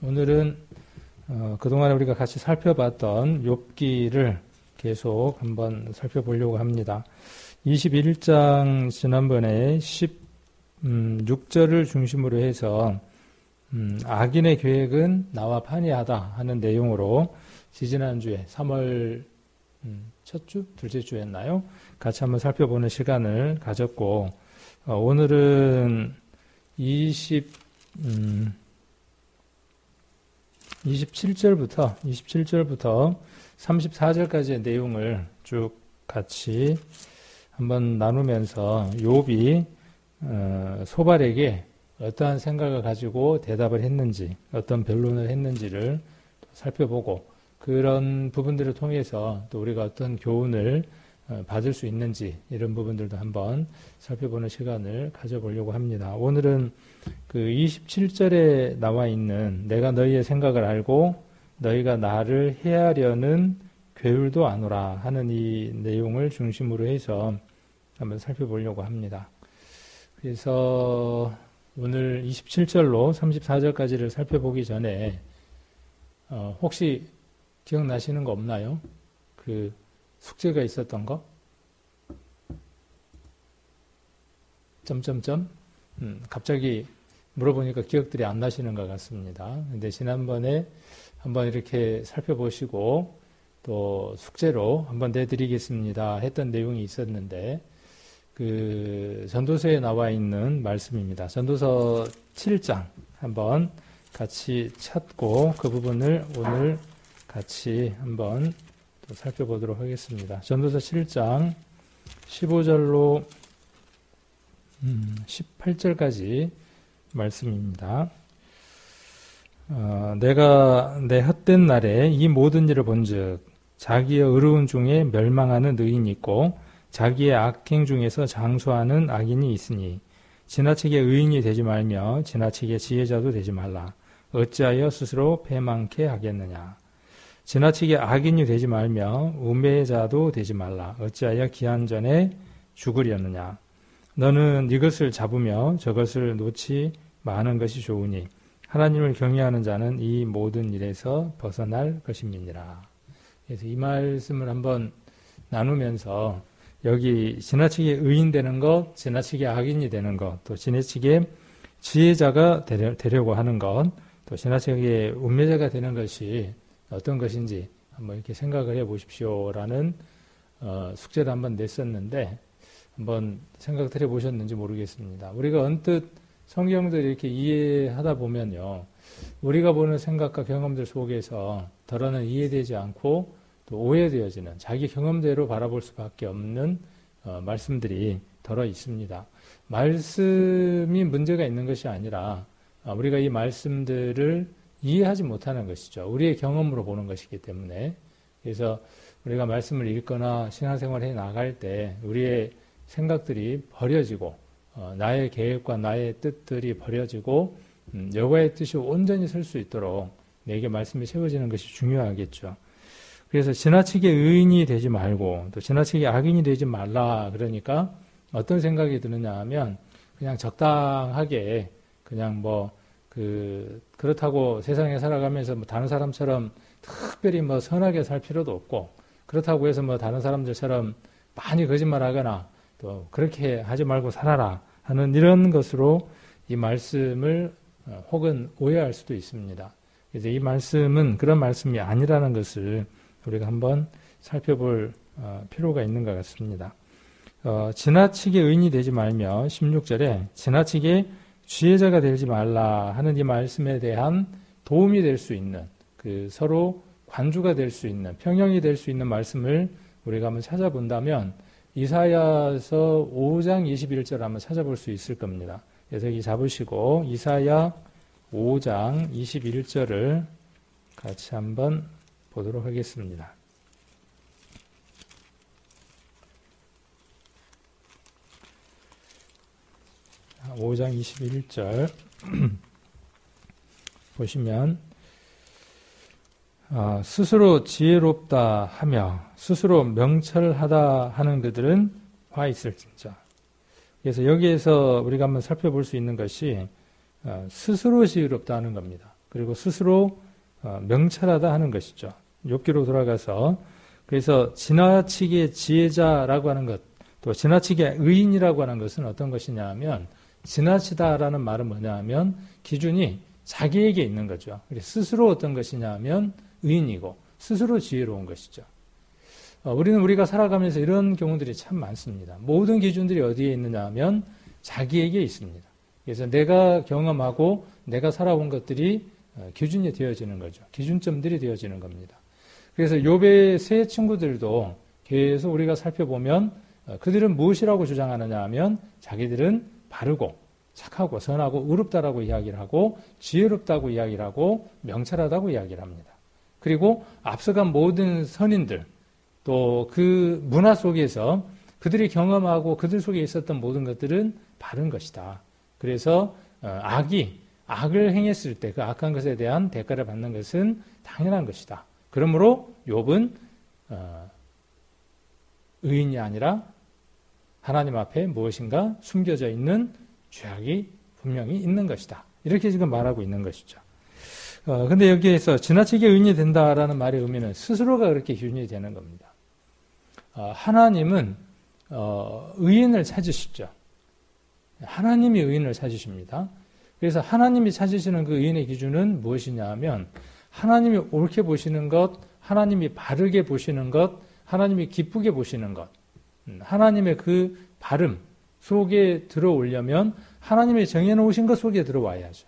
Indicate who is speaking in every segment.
Speaker 1: 오늘은 그동안 우리가 같이 살펴봤던 욥기를 계속 한번 살펴보려고 합니다. 21장 지난번에 16절을 중심으로 해서 악인의 계획은 나와 판이하다 하는 내용으로 지지난주에 3월 첫 주? 둘째 주였나요? 같이 한번 살펴보는 시간을 가졌고 오늘은 27절부터 34절까지의 내용을 쭉 같이 한번 나누면서 욥이 소발에게 어떠한 생각을 가지고 대답을 했는지, 어떤 변론을 했는지를 살펴보고 그런 부분들을 통해서 또 우리가 어떤 교훈을 받을 수 있는지 이런 부분들도 한번 살펴보는 시간을 가져보려고 합니다. 오늘은 그 27절에 나와 있는 내가 너희의 생각을 알고 너희가 나를 해하려는 괴율도 아노라 하는 이 내용을 중심으로 해서 한번 살펴보려고 합니다. 그래서 오늘 27절로 34절까지를 살펴보기 전에 혹시 기억나시는 거 없나요? 그 숙제가 있었던 거? 점점점? 갑자기 물어보니까 기억들이 안 나시는 것 같습니다. 근데 지난번에 한번 이렇게 살펴보시고 또 숙제로 한번 내드리겠습니다 했던 내용이 있었는데 그 전도서에 나와 있는 말씀입니다. 전도서 7장 한번 같이 찾고 그 부분을 오늘 같이 한번 또 살펴보도록 하겠습니다. 전도서 7장 15절로 18절까지 말씀입니다. 내가 내 헛된 날에 이 모든 일을 본즉 자기의 의로운 중에 멸망하는 의인이 있고 자기의 악행 중에서 장수하는 악인이 있으니 지나치게 의인이 되지 말며 지나치게 지혜자도 되지 말라. 어찌하여 스스로 패망케 하겠느냐. 지나치게 악인이 되지 말며 우매자도 되지 말라. 어찌하여 기한 전에 죽으려느냐. 너는 이것을 잡으며 저것을 놓지 마는 것이 좋으니 하나님을 경외하는 자는 이 모든 일에서 벗어날 것임이니라. 그래서 이 말씀을 한번 나누면서 여기 지나치게 의인 되는 것, 지나치게 악인이 되는 것, 또 지나치게 지혜자가 되려고 하는 것, 또 지나치게 운매자가 되는 것이 어떤 것인지 한번 이렇게 생각을 해 보십시오라는 숙제를 한번 냈었는데 한번 생각을 해 보셨는지 모르겠습니다. 우리가 언뜻 성경들 이렇게 이해하다 보면요, 우리가 보는 생각과 경험들 속에서 덜어는 이해되지 않고 또 오해되어지는 자기 경험대로 바라볼 수밖에 없는 말씀들이 덜어 있습니다. 말씀이 문제가 있는 것이 아니라 우리가 이 말씀들을 이해하지 못하는 것이죠. 우리의 경험으로 보는 것이기 때문에. 그래서 우리가 말씀을 읽거나 신앙생활을 해 나갈 때 우리의 생각들이 버려지고 나의 계획과 나의 뜻들이 버려지고 여호와의 뜻이 온전히 설 수 있도록 내게 말씀이 세워지는 것이 중요하겠죠. 그래서 지나치게 의인이 되지 말고 또 지나치게 악인이 되지 말라. 그러니까 어떤 생각이 드느냐 하면 그냥 적당하게 그냥 그렇다고 세상에 살아가면서 다른 사람처럼 특별히 선하게 살 필요도 없고 그렇다고 해서 다른 사람들처럼 많이 거짓말하거나 또 그렇게 하지 말고 살아라 하는 이런 것으로 이 말씀을 혹은 오해할 수도 있습니다. 그래서 이 말씀은 그런 말씀이 아니라는 것을 우리가 한번 살펴볼 필요가 있는 것 같습니다. 지나치게 의인이 되지 말며 16절에 지나치게 지혜자가 되지 말라 하는 이 말씀에 대한 도움이 될 수 있는 서로 관주가 될 수 있는 평형이 될 수 있는 말씀을 우리가 한번 찾아본다면 이사야서 5장 21절 한번 찾아볼 수 있을 겁니다. 그래서 여기 잡으시고 이사야 5장 21절을 같이 한번 보도록 하겠습니다. 자, 5장 21절 보시면 스스로 지혜롭다 하며 스스로 명철하다 하는 그들은 화 있을진저. 그래서 여기에서 우리가 한번 살펴볼 수 있는 것이 스스로 지혜롭다 하는 겁니다. 그리고 스스로 명철하다 하는 것이죠. 욥기로 돌아가서 그래서 지나치게 지혜자라고 하는 것, 또 지나치게 의인이라고 하는 것은 어떤 것이냐 하면 지나치다라는 말은 뭐냐 하면 기준이 자기에게 있는 거죠. 스스로 어떤 것이냐 하면 의인이고 스스로 지혜로운 것이죠. 우리가 살아가면서 이런 경우들이 참 많습니다. 모든 기준들이 어디에 있느냐 하면 자기에게 있습니다. 그래서 내가 경험하고 내가 살아온 것들이 기준이 되어지는 거죠. 기준점들이 되어지는 겁니다. 그래서 욥의 세 친구들도 계속 우리가 살펴보면 그들은 무엇이라고 주장하느냐 하면 자기들은 바르고 착하고 선하고 의롭다라고 이야기를 하고 지혜롭다고 이야기를 하고 명철하다고 이야기를 합니다. 그리고 앞서간 모든 선인들 또 그 문화 속에서 그들이 경험하고 그들 속에 있었던 모든 것들은 바른 것이다. 그래서 악을 행했을 때 그 악한 것에 대한 대가를 받는 것은 당연한 것이다. 그러므로 욥은 의인이 아니라 하나님 앞에 무엇인가 숨겨져 있는 죄악이 분명히 있는 것이다. 이렇게 지금 말하고 있는 것이죠. 근데 여기에서 지나치게 의인이 된다라는 말의 의미는 스스로가 그렇게 기준이 되는 겁니다. 하나님은 의인을 찾으시죠. 하나님이 의인을 찾으십니다. 그래서 하나님이 찾으시는 그 의인의 기준은 무엇이냐 하면 하나님이 옳게 보시는 것, 하나님이 바르게 보시는 것, 하나님이 기쁘게 보시는 것, 하나님의 그 바름 속에 들어오려면 하나님이 정해놓으신 것 속에 들어와야죠.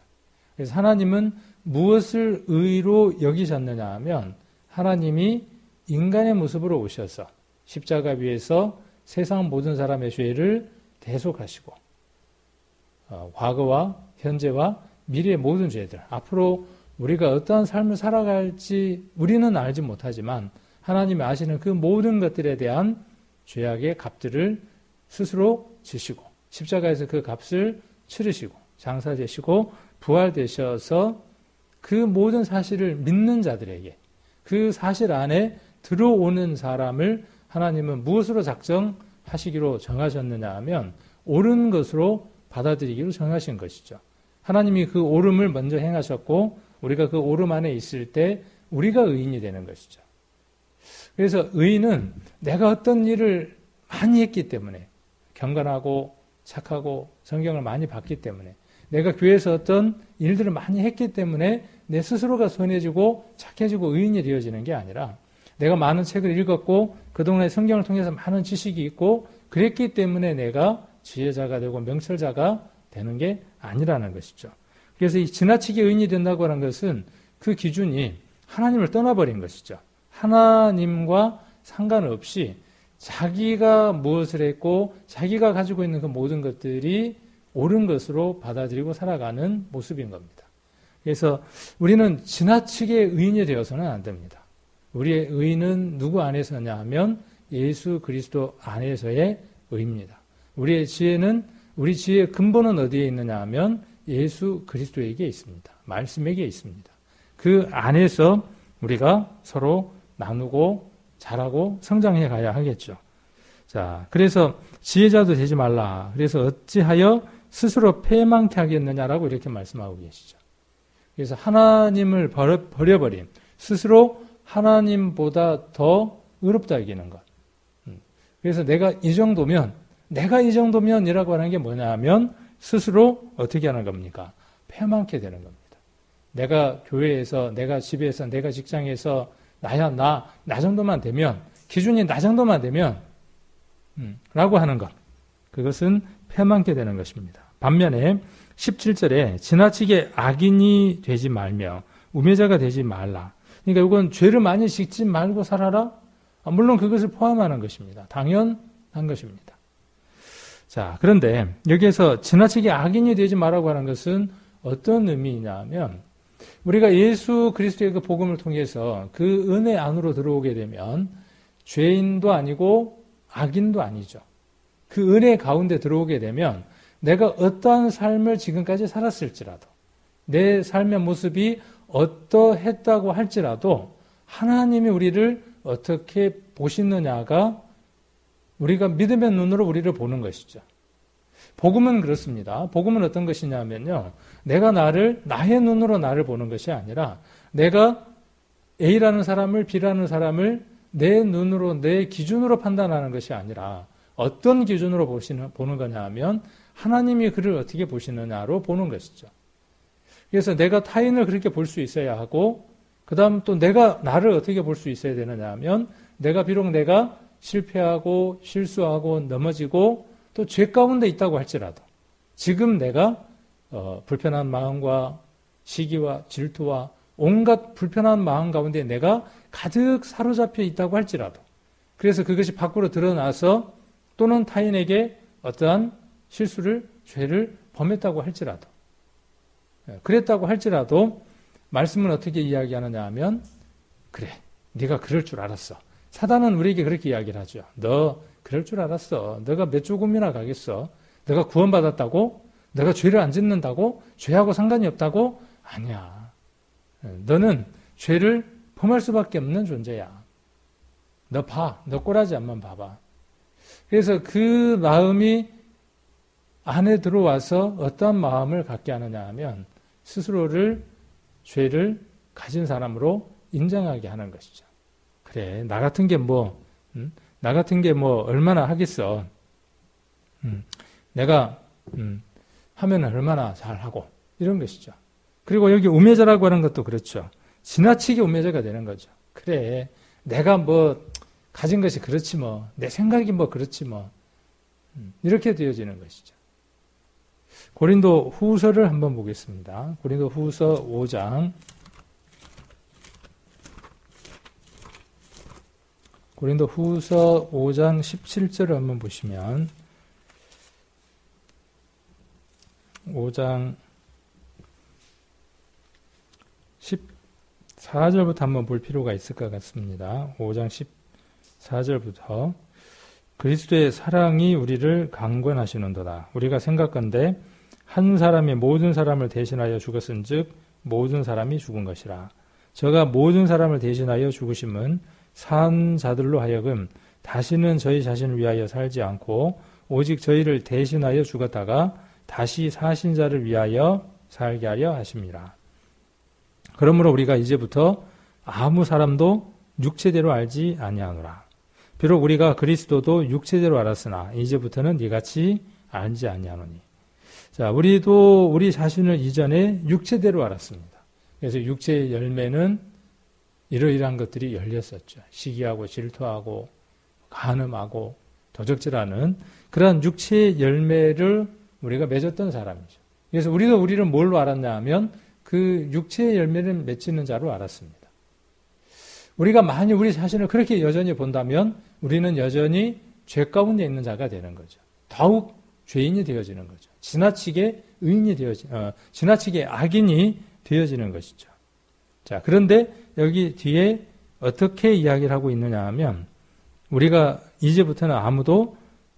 Speaker 1: 그래서 하나님은 무엇을 의로 여기셨느냐 하면 하나님이 인간의 모습으로 오셔서 십자가 위에서 세상 모든 사람의 죄를 대속하시고 과거와 현재와 미래의 모든 죄들, 앞으로 우리가 어떠한 삶을 살아갈지 우리는 알지 못하지만 하나님이 아시는 그 모든 것들에 대한 죄악의 값들을 스스로 지시고 십자가에서 그 값을 치르시고 장사되시고 부활되셔서 그 모든 사실을 믿는 자들에게 그 사실 안에 들어오는 사람을 하나님은 무엇으로 작정하시기로 정하셨느냐 하면 옳은 것으로 받아들이기로 정하신 것이죠. 하나님이 그 옳음을 먼저 행하셨고 우리가 그 옳음 안에 있을 때 우리가 의인이 되는 것이죠. 그래서 의인은 내가 어떤 일을 많이 했기 때문에 경건하고 착하고 성경을 많이 봤기 때문에 내가 교회에서 어떤 일들을 많이 했기 때문에 내 스스로가 선해지고 착해지고 의인이 되어지는 게 아니라 내가 많은 책을 읽었고 그동안에 성경을 통해서 많은 지식이 있고 그랬기 때문에 내가 지혜자가 되고 명철자가 되는 게 아니라는 것이죠. 그래서 이 지나치게 의인이 된다고 하는 것은 그 기준이 하나님을 떠나버린 것이죠. 하나님과 상관없이 자기가 무엇을 했고 자기가 가지고 있는 그 모든 것들이 옳은 것으로 받아들이고 살아가는 모습인 겁니다. 그래서 우리는 지나치게 의인이 되어서는 안 됩니다. 우리의 의인은 누구 안에서냐 하면 예수 그리스도 안에서의 의입니다. 우리의 지혜는 우리 지혜의 근본은 어디에 있느냐 하면 예수 그리스도에게 있습니다. 말씀에게 있습니다. 그 안에서 우리가 서로 나누고 자라고 성장해 가야 하겠죠. 자, 그래서 지혜자도 되지 말라. 그래서 어찌하여 스스로 패망케 하겠느냐라고 이렇게 말씀하고 계시죠. 그래서 하나님을 버려버린 스스로 하나님보다 더 의롭다 여기는 것. 그래서 내가 이 정도면이라고 하는 게 뭐냐 하면 스스로 어떻게 하는 겁니까? 패망케 되는 겁니다. 내가 교회에서, 내가 집에서, 내가 직장에서 나 정도만 되면, 기준이 나 정도만 되면, 라고 하는 것. 그것은 패망케 되는 것입니다. 반면에 17절에 지나치게 악인이 되지 말며 우매자가 되지 말라. 그러니까 이건 죄를 많이 짓지 말고 살아라? 물론 그것을 포함하는 것입니다. 당연한 것입니다. 자, 그런데 여기에서 지나치게 악인이 되지 말라고 하는 것은 어떤 의미냐 하면 우리가 예수 그리스도의 그 복음을 통해서 그 은혜 안으로 들어오게 되면 죄인도 아니고 악인도 아니죠. 그 은혜 가운데 들어오게 되면 내가 어떠한 삶을 지금까지 살았을지라도 내 삶의 모습이 어떠했다고 할지라도 하나님이 우리를 어떻게 보시느냐가 우리가 믿음의 눈으로 우리를 보는 것이죠. 복음은 그렇습니다. 복음은 어떤 것이냐면요. 내가 나의 눈으로 나를 보는 것이 아니라 내가 A라는 사람을 B라는 사람을 내 눈으로 내 기준으로 판단하는 것이 아니라 어떤 기준으로 보는 거냐 하면 하나님이 그를 어떻게 보시느냐로 보는 것이죠. 그래서 내가 타인을 그렇게 볼 수 있어야 하고 그 다음 또 내가 나를 어떻게 볼 수 있어야 되느냐 하면 비록 내가 실패하고 실수하고 넘어지고 또 죄 가운데 있다고 할지라도 지금 내가 불편한 마음과 시기와 질투와 온갖 불편한 마음 가운데 내가 가득 사로잡혀 있다고 할지라도 그래서 그것이 밖으로 드러나서 또는 타인에게 어떠한 실수를 죄를 범했다고 할지라도 그랬다고 할지라도 말씀은 어떻게 이야기하느냐 하면 그래 네가 그럴 줄 알았어. 사단은 우리에게 그렇게 이야기를 하죠. 너 그럴 줄 알았어. 너가 몇 조금이나 가겠어. 너가 구원받았다고? 너가 죄를 안 짓는다고? 죄하고 상관이 없다고? 아니야. 너는 죄를 범할 수밖에 없는 존재야. 너 봐. 너 꼬라지 않만 봐봐. 그래서 그 마음이 안에 들어와서 어떠한 마음을 갖게 하느냐 하면 스스로를 죄를 가진 사람으로 인정하게 하는 것이죠. 그래, 나 같은 게 얼마나 하겠어. 내가 하면 얼마나 잘하고 이런 것이죠. 그리고 여기 우매자라고 하는 것도 그렇죠. 지나치게 우매자가 되는 거죠. 그래, 내가 가진 것이 그렇지 내 생각이 그렇지 이렇게 되어지는 것이죠. 고린도 후서를 한번 보겠습니다. 고린도 후서 5장. 고린도 후서 5장 17절을 한번 보시면 5장 14절부터 한번 볼 필요가 있을 것 같습니다. 5장 14절부터 그리스도의 사랑이 우리를 강권하시는도다. 우리가 생각건대 한 사람이 모든 사람을 대신하여 죽었은즉 모든 사람이 죽은 것이라. 저가 모든 사람을 대신하여 죽으심은 산 자들로 하여금 다시는 저희 자신을 위하여 살지 않고 오직 저희를 대신하여 죽었다가 다시 사신 자를 위하여 살게 하려 하심이라. 그러므로 우리가 이제부터 아무 사람도 육체대로 알지 아니하노라. 비록 우리가 그리스도도 육체대로 알았으나 이제부터는 이같이 알지 아니하노니. 자, 우리도 우리 자신을 이전에 육체대로 알았습니다. 그래서 육체의 열매는 이러이러한 것들이 열렸었죠. 시기하고 질투하고 간음하고 도적질하는 그러한 육체의 열매를 우리가 맺었던 사람이죠. 그래서 우리도 우리를 뭘로 알았냐 하면 그 육체의 열매를 맺히는 자로 알았습니다. 우리가 만약 우리 자신을 그렇게 여전히 본다면 우리는 여전히 죄 가운데 있는 자가 되는 거죠. 더욱 죄인이 되어지는 거죠. 지나치게 지나치게 악인이 되어지는 것이죠. 자, 그런데 여기 뒤에 어떻게 이야기를 하고 있느냐 하면 우리가 이제부터는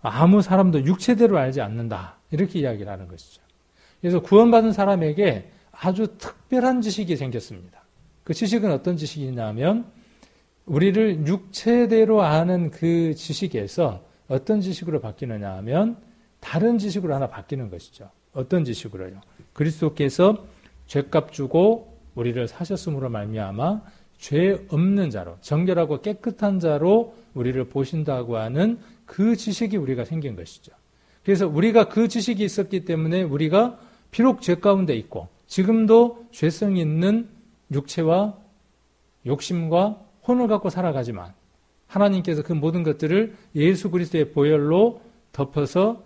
Speaker 1: 아무 사람도 육체대로 알지 않는다. 이렇게 이야기를 하는 것이죠. 그래서 구원받은 사람에게 아주 특별한 지식이 생겼습니다. 그 지식은 어떤 지식이냐 하면 우리를 육체대로 아는 그 지식에서 어떤 지식으로 바뀌느냐 하면 다른 지식으로 하나 바뀌는 것이죠. 어떤 지식으로요? 그리스도께서 죄값 주고 우리를 사셨음으로 말미암아 죄 없는 자로 정결하고 깨끗한 자로 우리를 보신다고 하는 그 지식이 우리가 생긴 것이죠. 그래서 우리가 그 지식이 있었기 때문에 우리가 비록 죄 가운데 있고 지금도 죄성이 있는 육체와 욕심과 혼을 갖고 살아가지만 하나님께서 그 모든 것들을 예수 그리스도의 보혈로 덮어서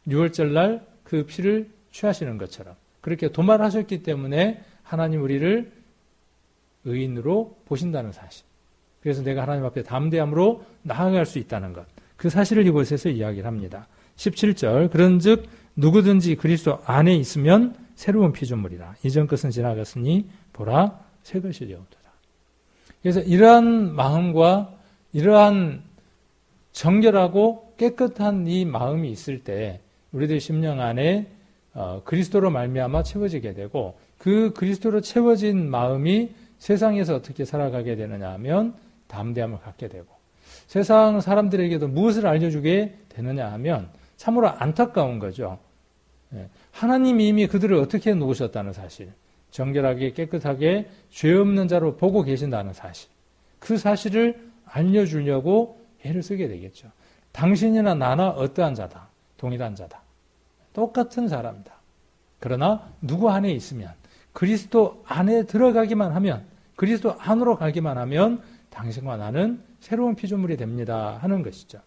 Speaker 1: 유월절 날 그 피를 취하시는 것처럼 그렇게 도말하셨기 때문에 하나님 우리를 의인으로 보신다는 사실. 그래서 내가 하나님 앞에 담대함으로 나아갈 수 있다는 것. 그 사실을 이곳에서 이야기를 합니다. 17절 그런즉 누구든지 그리스도 안에 있으면 새로운 피조물이라. 이전 것은 지나갔으니 보라 새 것이 되었도다. 그래서 이러한 마음과 이러한 정결하고 깨끗한 이 마음이 있을 때 우리들 심령 안에 그리스도로 말미암아 채워지게 되고 그 그리스도로 채워진 마음이 세상에서 어떻게 살아가게 되느냐 하면 담대함을 갖게 되고 세상 사람들에게도 무엇을 알려주게 되느냐 하면 참으로 안타까운 거죠. 하나님이 이미 그들을 어떻게 놓으셨다는 사실, 정결하게 깨끗하게 죄 없는 자로 보고 계신다는 사실, 그 사실을 알려주려고 애를 쓰게 되겠죠. 당신이나 나나 어떠한 자다. 동일한 자다. 똑같은 사람이다. 그러나 누구 안에 있으면, 그리스도 안에 들어가기만 하면, 그리스도 안으로 가기만 하면 당신과 나는 새로운 피조물이 됩니다 하는 것이죠.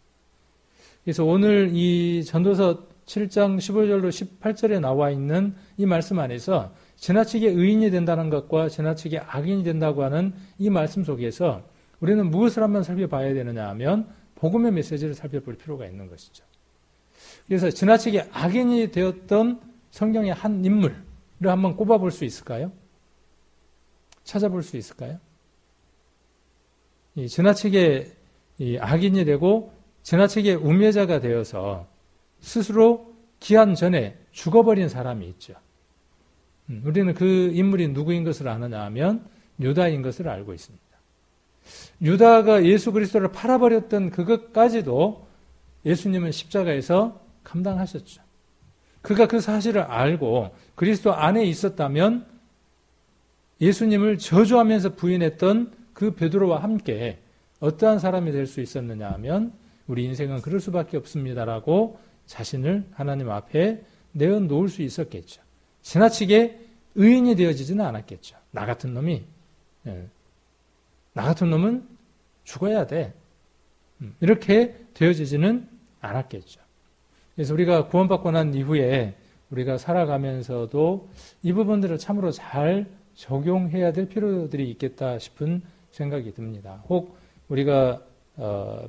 Speaker 1: 그래서 오늘 이 전도서 7장 15절로 18절에 나와 있는 이 말씀 안에서 지나치게 의인이 된다는 것과 지나치게 악인이 된다고 하는 이 말씀 속에서 우리는 무엇을 한번 살펴봐야 되느냐 하면 복음의 메시지를 살펴볼 필요가 있는 것이죠. 그래서 지나치게 악인이 되었던 성경의 한 인물을 한번 꼽아볼 수 있을까요? 찾아볼 수 있을까요? 지나치게 악인이 되고 지나치게 우매자가 되어서 스스로 기한 전에 죽어버린 사람이 있죠. 우리는 그 인물이 누구인 것을 아느냐 하면 유다인 것을 알고 있습니다. 유다가 예수 그리스도를 팔아버렸던 그것까지도 예수님은 십자가에서 감당하셨죠. 그가 그 사실을 알고 그리스도 안에 있었다면 예수님을 저주하면서 부인했던 그 베드로와 함께 어떠한 사람이 될 수 있었느냐 하면 우리 인생은 그럴 수밖에 없습니다라고 자신을 하나님 앞에 내어놓을 수 있었겠죠. 지나치게 의인이 되어지지는 않았겠죠. 나 같은 놈은 죽어야 돼. 이렇게 되어지지는 않았겠죠. 그래서 우리가 구원받고 난 이후에 우리가 살아가면서도 이 부분들을 참으로 잘 적용해야 될 필요들이 있겠다 싶은 생각이 듭니다. 혹 우리가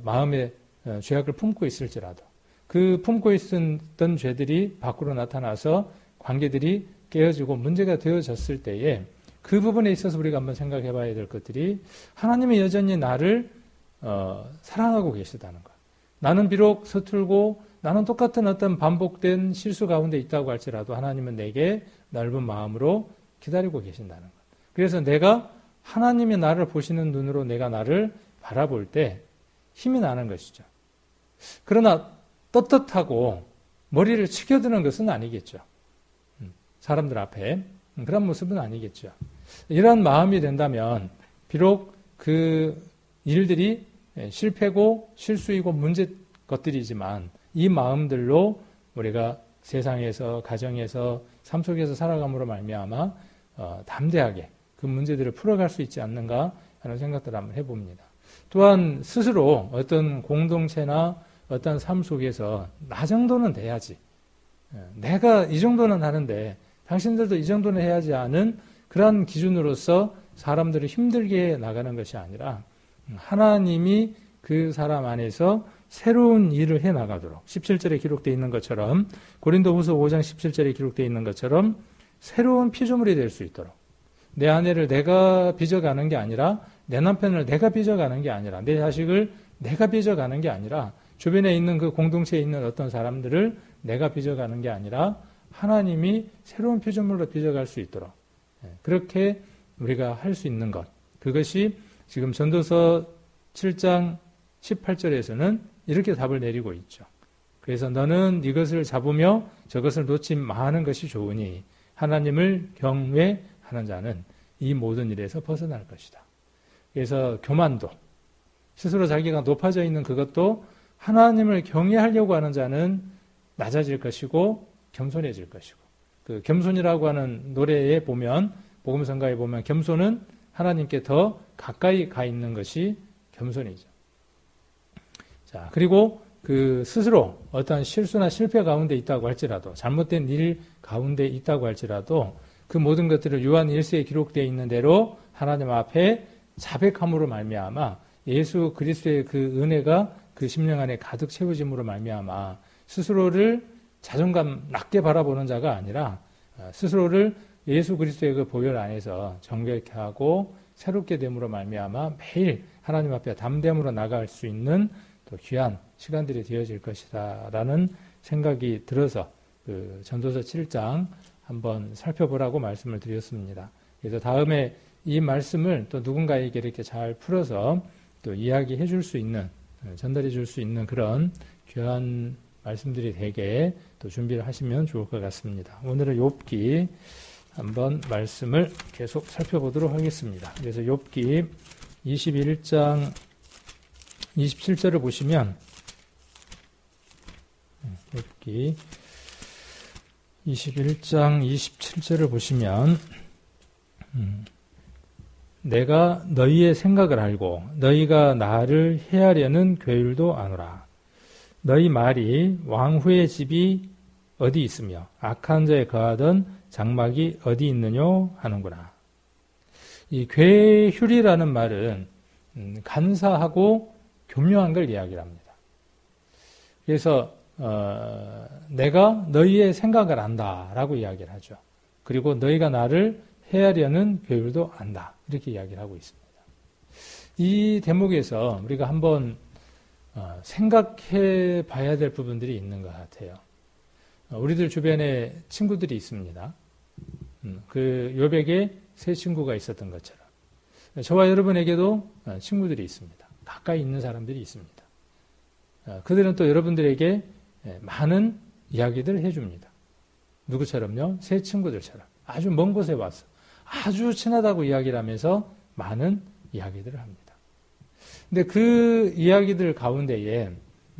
Speaker 1: 마음에 죄악을 품고 있을지라도 그 품고 있었던 죄들이 밖으로 나타나서 관계들이 깨어지고 문제가 되어졌을 때에 그 부분에 있어서 우리가 한번 생각해 봐야 될 것들이 하나님이 여전히 나를 사랑하고 계시다는 것. 나는 비록 서툴고 나는 똑같은 어떤 반복된 실수 가운데 있다고 할지라도 하나님은 내게 넓은 마음으로 기다리고 계신다는 것. 그래서 내가 하나님이 나를 보시는 눈으로 내가 나를 바라볼 때 힘이 나는 것이죠. 그러나 떳떳하고 머리를 치켜드는 것은 아니겠죠. 사람들 앞에 그런 모습은 아니겠죠. 이런 마음이 된다면 비록 그 일들이 실패고 실수이고 문제 것들이지만 이 마음들로 우리가 세상에서 가정에서 삶 속에서 살아감으로 말미암아 담대하게 그 문제들을 풀어갈 수 있지 않는가 하는 생각들을 한번 해봅니다. 또한 스스로 어떤 공동체나 어떤 삶 속에서 나 정도는 돼야지. 내가 이 정도는 하는데 당신들도 이 정도는 해야지 하는 그러한 기준으로서 사람들을 힘들게 나가는 것이 아니라 하나님이 그 사람 안에서 새로운 일을 해나가도록 17절에 기록되어 있는 것처럼 고린도후서 5장 17절에 기록되어 있는 것처럼 새로운 피조물이 될 수 있도록 내 아내를 내가 빚어가는 게 아니라 내 남편을 내가 빚어가는 게 아니라 내 자식을 내가 빚어가는 게 아니라 주변에 있는 그 공동체에 있는 어떤 사람들을 내가 빚어가는 게 아니라 하나님이 새로운 피조물로 빚어갈 수 있도록 그렇게 우리가 할 수 있는 것 그것이 지금 전도서 7장 18절에서는 이렇게 답을 내리고 있죠. 그래서 너는 이것을 잡으며 저것을 놓지 마하는 것이 좋으니 하나님을 경외하는 자는 이 모든 일에서 벗어날 것이다. 그래서 교만도 스스로 자기가 높아져 있는 그것도 하나님을 경외하려고 하는 자는 낮아질 것이고 겸손해질 것이고 그 겸손이라고 하는 노래에 보면 복음성가에 보면 겸손은 하나님께 더 가까이 가 있는 것이 겸손이죠. 자, 그리고 그 스스로 어떤 실수나 실패 가운데 있다고 할지라도 잘못된 일 가운데 있다고 할지라도 그 모든 것들을 요한 1세에 기록되어 있는 대로 하나님 앞에 자백함으로 말미암아 예수 그리스도의 그 은혜가 그 심령 안에 가득 채워짐으로 말미암아 스스로를 자존감 낮게 바라보는 자가 아니라 스스로를 예수 그리스도의 그 보혈 안에서 정결케 하고 새롭게 됨으로 말미암아 매일 하나님 앞에 담대함으로 나갈 수 있는 또 귀한 시간들이 되어질 것이다라는 생각이 들어서 그 전도서 7장 한번 살펴보라고 말씀을 드렸습니다. 그래서 다음에 이 말씀을 또 누군가에게 이렇게 잘 풀어서 또 이야기해 줄 수 있는 전달해 줄 수 있는 그런 귀한 말씀들이 되게 또 준비를 하시면 좋을 것 같습니다. 오늘은 욥기 한번 말씀을 계속 살펴보도록 하겠습니다. 그래서 욥기 21장 27절을 보시면 욥기 21장 27절을 보시면 내가 너희의 생각을 알고 너희가 나를 해하려는 괴율도 아노라. 너희 말이 왕후의 집이 어디 있으며 악한 자에 거하던 장막이 어디 있느뇨 하는구나. 이 괴휼이라는 말은 간사하고 교묘한 걸 이야기를 합니다. 그래서 내가 너희의 생각을 안다라고 이야기를 하죠. 그리고 너희가 나를 해하려는 괴율도 안다. 이렇게 이야기를 하고 있습니다. 이 대목에서 우리가 한번 생각해 봐야 될 부분들이 있는 것 같아요. 우리들 주변에 친구들이 있습니다. 그 욥에게 세 친구가 있었던 것처럼 저와 여러분에게도 친구들이 있습니다. 가까이 있는 사람들이 있습니다. 그들은 또 여러분들에게 많은 이야기들을 해줍니다. 누구처럼요? 세 친구들처럼 아주 먼 곳에 와서 아주 친하다고 이야기를 하면서 많은 이야기들을 합니다. 근데 그 이야기들 가운데에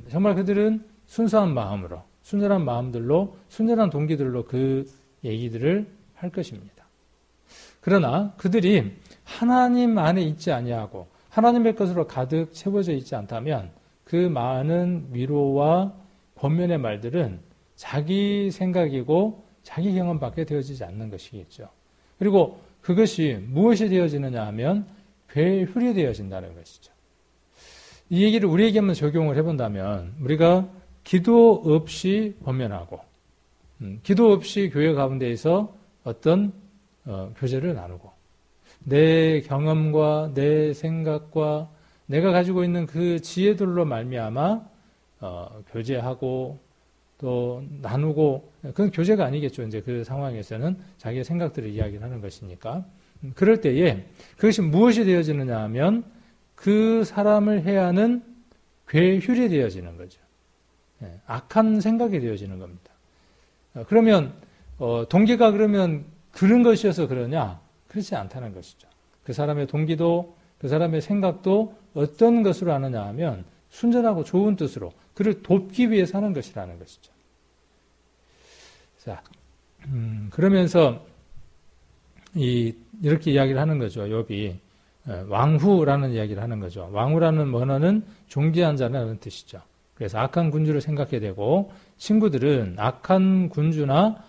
Speaker 1: 정말 그들은 순수한 마음으로, 순전한 마음들로, 순전한 동기들로 그 얘기들을 할 것입니다. 그러나 그들이 하나님 안에 있지 아니하고 하나님의 것으로 가득 채워져 있지 않다면 그 많은 위로와 권면의 말들은 자기 생각이고 자기 경험밖에 되어지지 않는 것이겠죠. 그리고 그것이 무엇이 되어지느냐 하면 괴휼이 되어진다는 것이죠. 이 얘기를 우리에게 한번 적용을 해본다면 우리가 기도 없이 권면하고 기도 없이 교회 가운데에서 어떤 교제를 나누고 내 경험과 내 생각과 내가 가지고 있는 그 지혜들로 말미암아 교제하고 또 나누고 그건 교제가 아니겠죠. 이제 그 상황에서는 자기의 생각들을 이야기를 하는 것이니까 그럴 때에 그것이 무엇이 되어지느냐 하면 그 사람을 해하는 괴휼이 되어지는 거죠. 악한 생각이 되어지는 겁니다. 그러면 동기가 그러면 그런 것이어서 그러냐? 그렇지 않다는 것이죠. 그 사람의 동기도 그 사람의 생각도 어떤 것으로 하느냐 하면 순전하고 좋은 뜻으로 그를 돕기 위해 사는 것이라는 것이죠. 자, 그러면서 이렇게 이야기를 하는 거죠. 욥이 왕후라는 이야기를 하는 거죠. 왕후라는 원어는 존귀한 자라는 뜻이죠. 그래서 악한 군주를 생각해야 되고 친구들은 악한 군주나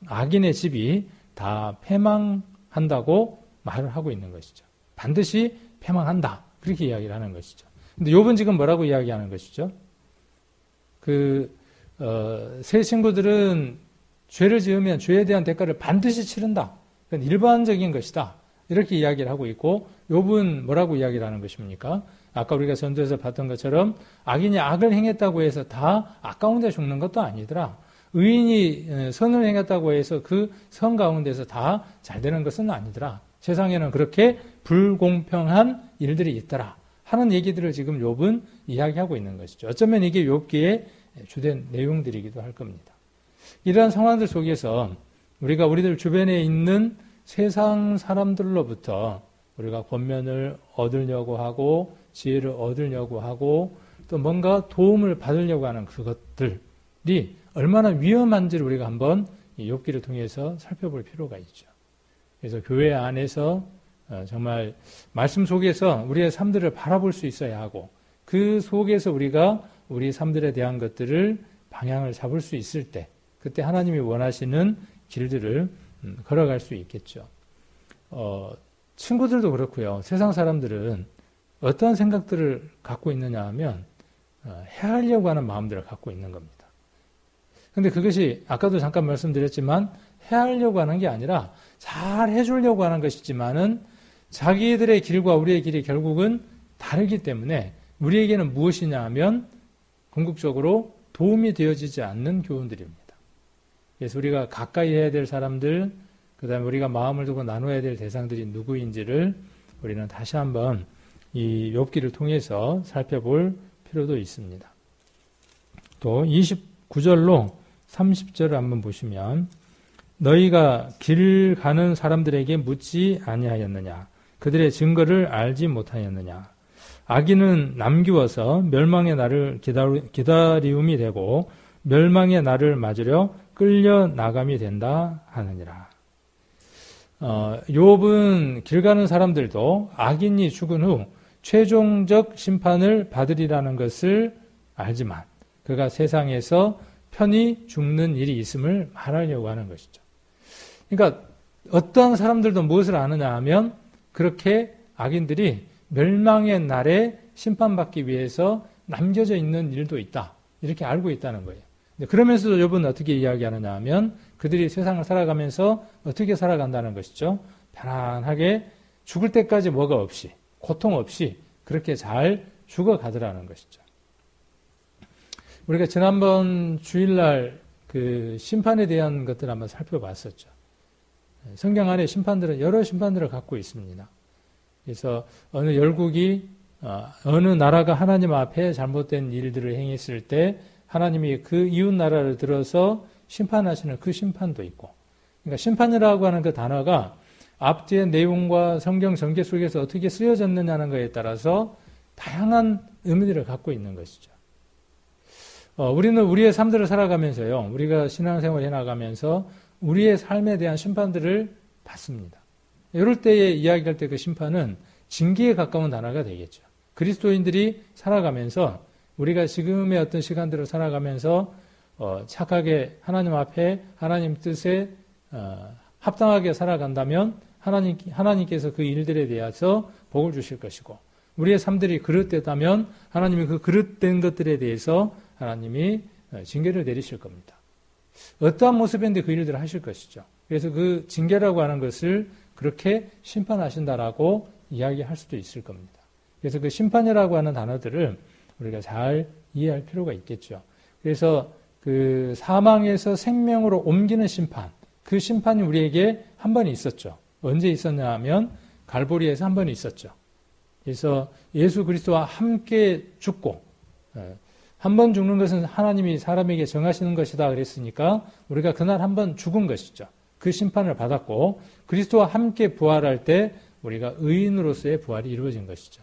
Speaker 1: 악인의 집이 다 패망한다고 말을 하고 있는 것이죠. 반드시 패망한다. 그렇게 이야기를 하는 것이죠. 근데 욥은 지금 뭐라고 이야기하는 것이죠? 세 친구들은 죄를 지으면 죄에 대한 대가를 반드시 치른다. 그건 일반적인 것이다. 이렇게 이야기를 하고 있고 욥은 뭐라고 이야기를 하는 것입니까? 아까 우리가 전도에서 봤던 것처럼 악인이 악을 행했다고 해서 다 아까운 데 죽는 것도 아니더라. 의인이 선을 행했다고 해서 그 선 가운데서 다 잘 되는 것은 아니더라. 세상에는 그렇게 불공평한 일들이 있더라. 하는 얘기들을 지금 욥은 이야기하고 있는 것이죠. 어쩌면 이게 욥기의 주된 내용들이기도 할 겁니다. 이러한 상황들 속에서 우리가 우리들 주변에 있는 세상 사람들로부터 우리가 권면을 얻으려고 하고 지혜를 얻으려고 하고 또 뭔가 도움을 받으려고 하는 그것들이 얼마나 위험한지를 우리가 한번 이 욥기를 통해서 살펴볼 필요가 있죠. 그래서 교회 안에서 정말 말씀 속에서 우리의 삶들을 바라볼 수 있어야 하고 그 속에서 우리가 우리 삶들에 대한 것들을 방향을 잡을 수 있을 때 그때 하나님이 원하시는 길들을 걸어갈 수 있겠죠. 친구들도 그렇고요. 세상 사람들은 어떠한 생각들을 갖고 있느냐 하면 해하려고 하는 마음들을 갖고 있는 겁니다. 그런데 그것이 아까도 잠깐 말씀드렸지만 해하려고 하는 게 아니라 잘 해주려고 하는 것이지만은 자기들의 길과 우리의 길이 결국은 다르기 때문에 우리에게는 무엇이냐 하면 궁극적으로 도움이 되어지지 않는 교훈들입니다. 그래서 우리가 가까이 해야 될 사람들, 그 다음에 우리가 마음을 두고 나눠야 될 대상들이 누구인지를 우리는 다시 한번 이 욥기를 통해서 살펴볼 필요도 있습니다. 또 29절로 30절을 한번 보시면 너희가 길 가는 사람들에게 묻지 아니하였느냐? 그들의 증거를 알지 못하였느냐? 악인은 남기워서 멸망의 날을 기다리움이 되고 멸망의 날을 맞으려 끌려 나감이 된다 하느니라. 욥은 길 가는 사람들도 악인이 죽은 후 최종적 심판을 받으리라는 것을 알지만 그가 세상에서 편히 죽는 일이 있음을 말하려고 하는 것이죠. 그러니까 어떠한 사람들도 무엇을 아느냐 하면 그렇게 악인들이 멸망의 날에 심판받기 위해서 남겨져 있는 일도 있다. 이렇게 알고 있다는 거예요. 그러면서도 욥은 어떻게 이야기하느냐 하면 그들이 세상을 살아가면서 어떻게 살아간다는 것이죠. 편안하게 죽을 때까지 뭐가 없이 고통 없이 그렇게 잘 죽어가더라는 것이죠. 우리가 지난번 주일날 그 심판에 대한 것들을 한번 살펴봤었죠. 성경 안에 심판들은 여러 심판들을 갖고 있습니다. 그래서 어느 열국이 어느 나라가 하나님 앞에 잘못된 일들을 행했을 때 하나님이 그 이웃 나라를 들어서 심판하시는 그 심판도 있고, 그러니까 심판이라고 하는 그 단어가 앞뒤의 내용과 성경 전개 속에서 어떻게 쓰여졌느냐는 것에 따라서 다양한 의미들을 갖고 있는 것이죠. 우리는 우리의 삶들을 살아가면서요, 우리가 신앙생활을 해나가면서 우리의 삶에 대한 심판들을 받습니다. 이럴 때에 이야기할 때 그 심판은 징계에 가까운 단어가 되겠죠. 그리스도인들이 살아가면서 우리가 지금의 어떤 시간들을 살아가면서 착하게 하나님 앞에 하나님 뜻에 합당하게 살아간다면 하나님께서 그 일들에 대해서 복을 주실 것이고, 우리의 삶들이 그릇되다면 하나님이 그 그릇된 것들에 대해서 하나님이 징계를 내리실 겁니다. 어떠한 모습인데 그 일들을 하실 것이죠. 그래서 그 징계라고 하는 것을 그렇게 심판하신다라고 이야기할 수도 있을 겁니다. 그래서 그 심판이라고 하는 단어들을 우리가 잘 이해할 필요가 있겠죠. 그래서 그 사망에서 생명으로 옮기는 심판, 그 심판이 우리에게 한 번 있었죠. 언제 있었냐 하면 갈보리에서 한 번 있었죠. 그래서 예수 그리스도와 함께 죽고, 한 번 죽는 것은 하나님이 사람에게 정하시는 것이다 그랬으니까 우리가 그날 한 번 죽은 것이죠. 그 심판을 받았고 그리스도와 함께 부활할 때 우리가 의인으로서의 부활이 이루어진 것이죠.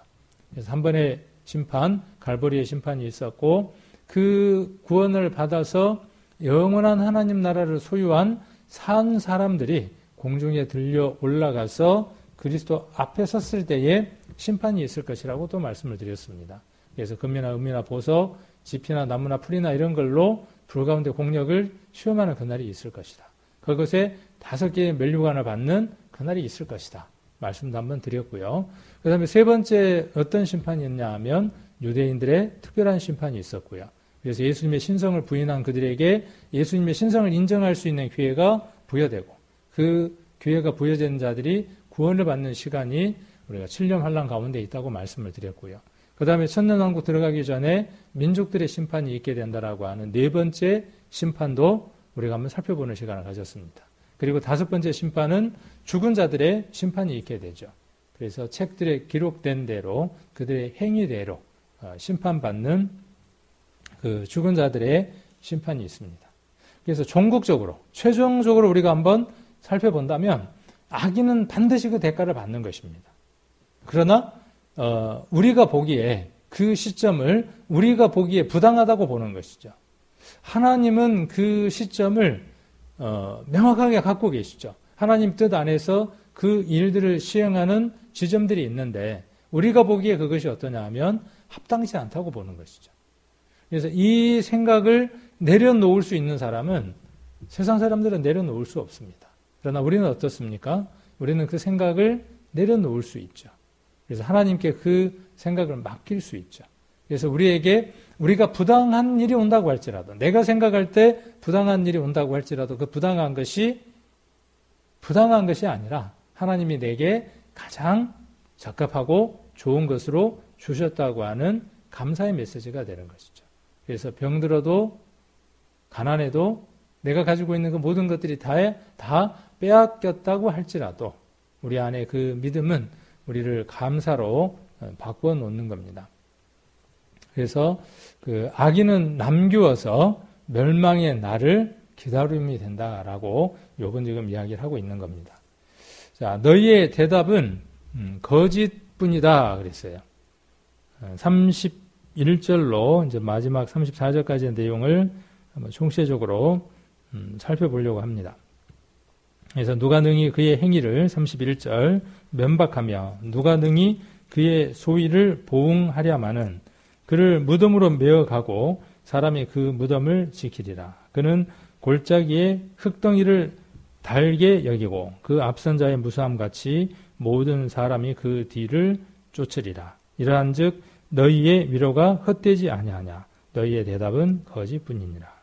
Speaker 1: 그래서 한 번의 심판, 갈보리의 심판이 있었고 그 구원을 받아서 영원한 하나님 나라를 소유한 산 사람들이 공중에 들려 올라가서 그리스도 앞에 섰을 때에 심판이 있을 것이라고 또 말씀을 드렸습니다. 그래서 금이나 은이나 보석, 지피나 나무나 풀이나 이런 걸로 불 가운데 공력을 시험하는 그날이 있을 것이다. 그것에 5개의 면류관을 받는 그날이 있을 것이다. 말씀도 한번 드렸고요. 그 다음에 세 번째 어떤 심판이 있냐 하면 유대인들의 특별한 심판이 있었고요. 그래서 예수님의 신성을 부인한 그들에게 예수님의 신성을 인정할 수 있는 기회가 부여되고 그 기회가 부여된 자들이 구원을 받는 시간이 우리가 7년 환란 가운데 있다고 말씀을 드렸고요. 그 다음에 천년왕국 들어가기 전에 민족들의 심판이 있게 된다라고 하는 네 번째 심판도 우리가 한번 살펴보는 시간을 가졌습니다. 그리고 5번째 심판은 죽은 자들의 심판이 있게 되죠. 그래서 책들에 기록된 대로 그들의 행위대로 심판받는 그 죽은 자들의 심판이 있습니다. 그래서 종국적으로 최종적으로 우리가 한번 살펴본다면 악인은 반드시 그 대가를 받는 것입니다. 그러나 우리가 보기에 그 시점을 우리가 보기에 부당하다고 보는 것이죠. 하나님은 그 시점을 명확하게 갖고 계시죠. 하나님 뜻 안에서 그 일들을 시행하는 지점들이 있는데 우리가 보기에 그것이 어떠냐 하면 합당치 않다고 보는 것이죠. 그래서 이 생각을 내려놓을 수 있는 사람은 세상 사람들은 내려놓을 수 없습니다. 그러나 우리는 어떻습니까? 우리는 그 생각을 내려놓을 수 있죠. 그래서 하나님께 그 생각을 맡길 수 있죠. 그래서 우리가 부당한 일이 온다고 할지라도, 내가 생각할 때 부당한 일이 온다고 할지라도 그 부당한 것이 아니라 하나님이 내게 가장 적합하고 좋은 것으로 주셨다고 하는 감사의 메시지가 되는 것이죠. 그래서 병들어도 가난해도 내가 가지고 있는 그 모든 것들이 다 빼앗겼다고 할지라도 우리 안에 그 믿음은 우리를 감사로 바꾸어 놓는 겁니다. 그래서 그 악인은 남기워서 멸망의 날을 기다림이 된다라고 욥은 지금 이야기를 하고 있는 겁니다. 자, 너희의 대답은 거짓뿐이다 그랬어요. 31절로 이제 마지막 34절까지의 내용을 한번 총체적으로 살펴보려고 합니다. 그래서 누가 능히 그의 행위를 31절 면박하며 누가 능히 그의 소위를 보응하랴마는 그를 무덤으로 메어가고 사람이 그 무덤을 지키리라. 그는 골짜기에 흙덩이를 달게 여기고 그 앞선 자의 무수함같이 모든 사람이 그 뒤를 쫓으리라. 이러한즉 너희의 위로가 헛되지 아니하냐. 너희의 대답은 거짓뿐이니라.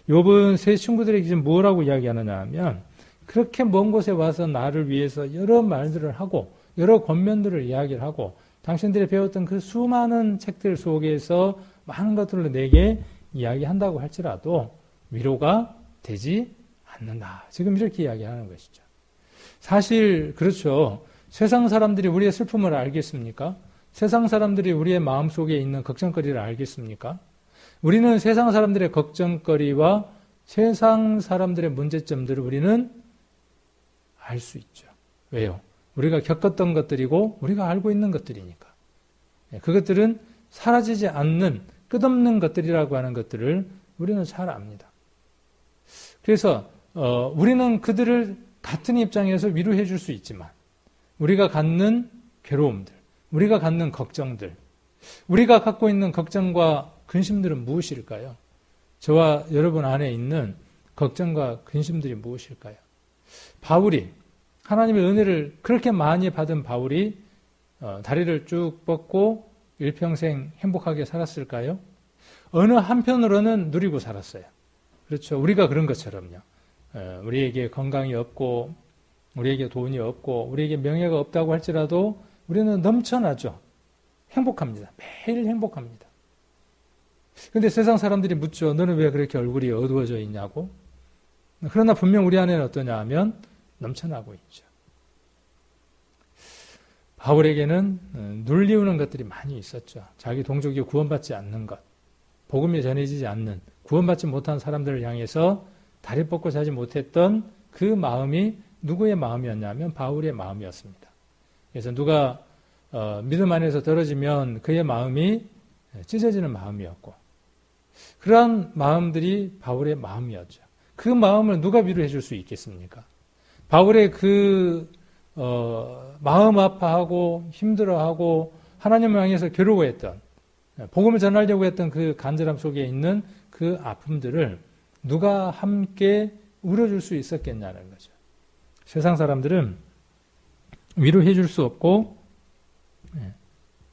Speaker 1: 욥은 세 친구들에게 지금 뭐라고 이야기하느냐 하면 그렇게 먼 곳에 와서 나를 위해서 여러 말들을 하고 여러 권면들을 이야기를 하고 당신들이 배웠던 그 수많은 책들 속에서 많은 것들을 내게 이야기한다고 할지라도 위로가 되지 않는다. 지금 이렇게 이야기하는 것이죠. 사실 그렇죠. 세상 사람들이 우리의 슬픔을 알겠습니까? 세상 사람들이 우리의 마음속에 있는 걱정거리를 알겠습니까? 우리는 세상 사람들의 걱정거리와 세상 사람들의 문제점들을 우리는 알 수 있죠. 왜요? 우리가 겪었던 것들이고 우리가 알고 있는 것들이니까. 그것들은 사라지지 않는 끝없는 것들이라고 하는 것들을 우리는 잘 압니다. 그래서 우리는 그들을 같은 입장에서 위로해 줄 수 있지만 우리가 갖는 괴로움들, 우리가 갖는 걱정들, 우리가 갖고 있는 걱정과 근심들은 무엇일까요? 저와 여러분 안에 있는 걱정과 근심들이 무엇일까요? 바울이 하나님의 은혜를 그렇게 많이 받은 바울이 다리를 쭉 뻗고 일평생 행복하게 살았을까요? 어느 한편으로는 누리고 살았어요. 그렇죠. 우리가 그런 것처럼요. 우리에게 건강이 없고 우리에게 돈이 없고 우리에게 명예가 없다고 할지라도 우리는 넘쳐나죠. 행복합니다. 매일 행복합니다. 그런데 세상 사람들이 묻죠. 너는 왜 그렇게 얼굴이 어두워져 있냐고? 그러나 분명 우리 안에는 어떠냐 하면 넘쳐나고 있죠. 바울에게는 눌리우는 것들이 많이 있었죠. 자기 동족이 구원받지 않는 것, 복음이 전해지지 않는, 구원받지 못한 사람들을 향해서 다리 뻗고 자지 못했던 그 마음이 누구의 마음이었냐면 바울의 마음이었습니다. 그래서 누가 믿음 안에서 떨어지면 그의 마음이 찢어지는 마음이었고 그러한 마음들이 바울의 마음이었죠. 그 마음을 누가 위로해 줄 수 있겠습니까? 바울의 그 마음 아파하고 힘들어하고 하나님을 향해서 괴로워했던 복음을 전하려고 했던 그 간절함 속에 있는 그 아픔들을 누가 함께 울어줄 수 있었겠냐는 거죠. 세상 사람들은 위로해 줄 수 없고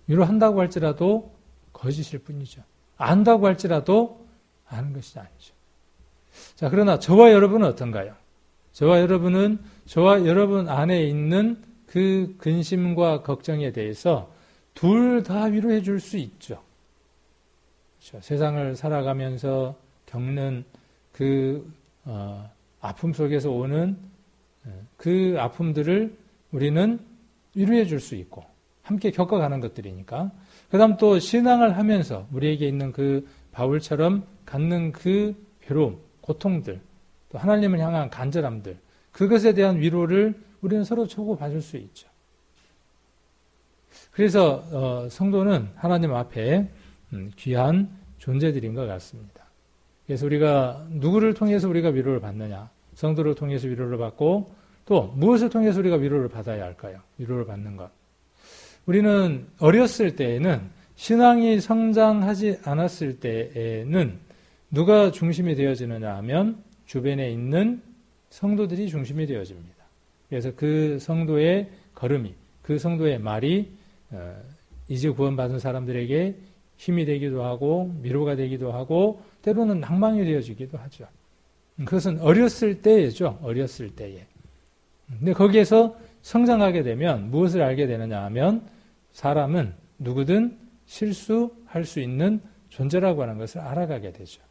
Speaker 1: 위로한다고 할지라도 거짓일 뿐이죠. 안다고 할지라도 아는 것이 아니죠. 자, 그러나 저와 여러분은 어떤가요? 저와 여러분은 저와 여러분 안에 있는 그 근심과 걱정에 대해서 둘 다 위로해 줄 수 있죠. 그렇죠? 세상을 살아가면서 겪는 그 아픔 속에서 오는 그 아픔들을 우리는 위로해 줄 수 있고 함께 겪어가는 것들이니까. 그 다음 또 신앙을 하면서 우리에게 있는 그 바울처럼 갖는 그 괴로움, 고통들, 또 하나님을 향한 간절함들, 그것에 대한 위로를 우리는 서로 주고받을 수 있죠. 그래서 성도는 하나님 앞에 귀한 존재들인 것 같습니다. 그래서 우리가 누구를 통해서 우리가 위로를 받느냐? 성도를 통해서 위로를 받고 또 무엇을 통해서 우리가 위로를 받아야 할까요? 위로를 받는 것. 우리는 어렸을 때에는 신앙이 성장하지 않았을 때에는 누가 중심이 되어지느냐 하면 주변에 있는 성도들이 중심이 되어집니다. 그래서 그 성도의 걸음이, 그 성도의 말이 이제 구원받은 사람들에게 힘이 되기도 하고 위로가 되기도 하고 때로는 낭망이 되어지기도 하죠. 그것은 어렸을 때죠. 어렸을 때에. 근데 거기에서 성장하게 되면 무엇을 알게 되느냐 하면 사람은 누구든 실수할 수 있는 존재라고 하는 것을 알아가게 되죠.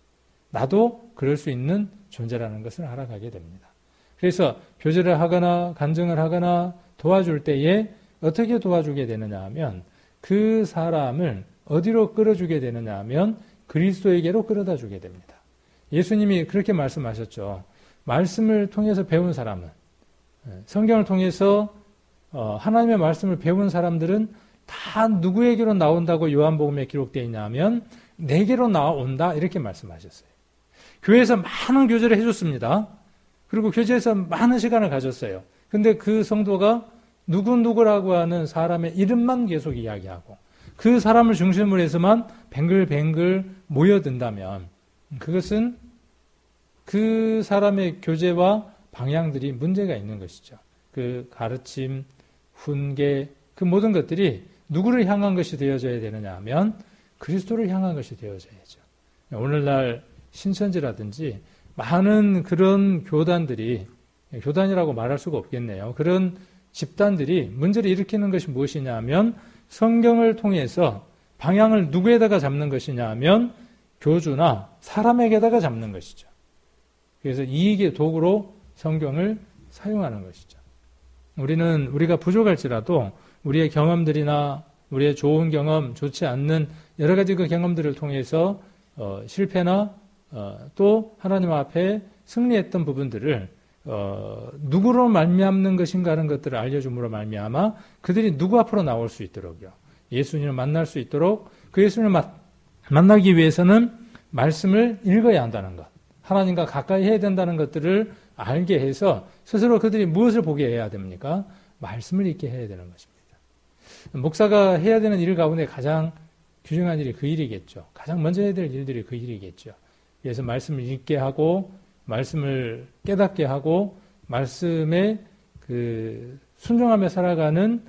Speaker 1: 나도 그럴 수 있는 존재라는 것을 알아가게 됩니다. 그래서 교제를 하거나 간증을 하거나 도와줄 때에 어떻게 도와주게 되느냐 하면 그 사람을 어디로 끌어주게 되느냐 하면 그리스도에게로 끌어다 주게 됩니다. 예수님이 그렇게 말씀하셨죠. 말씀을 통해서 배운 사람은, 성경을 통해서 하나님의 말씀을 배운 사람들은 다 누구에게로 나온다고 요한복음에 기록되어 있냐면 내게로 나온다 이렇게 말씀하셨어요. 교회에서 많은 교제를 해줬습니다. 그리고 교제에서 많은 시간을 가졌어요. 근데 그 성도가 누구누구라고 하는 사람의 이름만 계속 이야기하고 그 사람을 중심으로 해서만 뱅글뱅글 모여든다면 그것은 그 사람의 교제와 방향들이 문제가 있는 것이죠. 그 가르침, 훈계, 그 모든 것들이 누구를 향한 것이 되어져야 되느냐 하면 그리스도를 향한 것이 되어져야죠. 오늘날 신천지라든지 많은 그런 교단들이, 교단이라고 말할 수가 없겠네요. 그런 집단들이 문제를 일으키는 것이 무엇이냐 하면 성경을 통해서 방향을 누구에다가 잡는 것이냐 하면 교주나 사람에게다가 잡는 것이죠. 그래서 이익의 도구로 성경을 사용하는 것이죠. 우리가 부족할지라도 우리의 경험들이나 우리의 좋은 경험, 좋지 않는 여러 가지 그 경험들을 통해서 실패나 또 하나님 앞에 승리했던 부분들을 누구로 말미암는 것인가 하는 것들을 알려줌으로 말미암아 그들이 누구 앞으로 나올 수 있도록요. 예수님을 만날 수 있도록 그 예수님을 만나기 위해서는 말씀을 읽어야 한다는 것. 하나님과 가까이 해야 된다는 것들을 알게 해서 스스로 그들이 무엇을 보게 해야 됩니까? 말씀을 읽게 해야 되는 것입니다. 목사가 해야 되는 일 가운데 가장 귀중한 일이 그 일이겠죠. 가장 먼저 해야 될 일들이 그 일이겠죠. 그래서 말씀을 읽게 하고 말씀을 깨닫게 하고 말씀에 순종하며 살아가는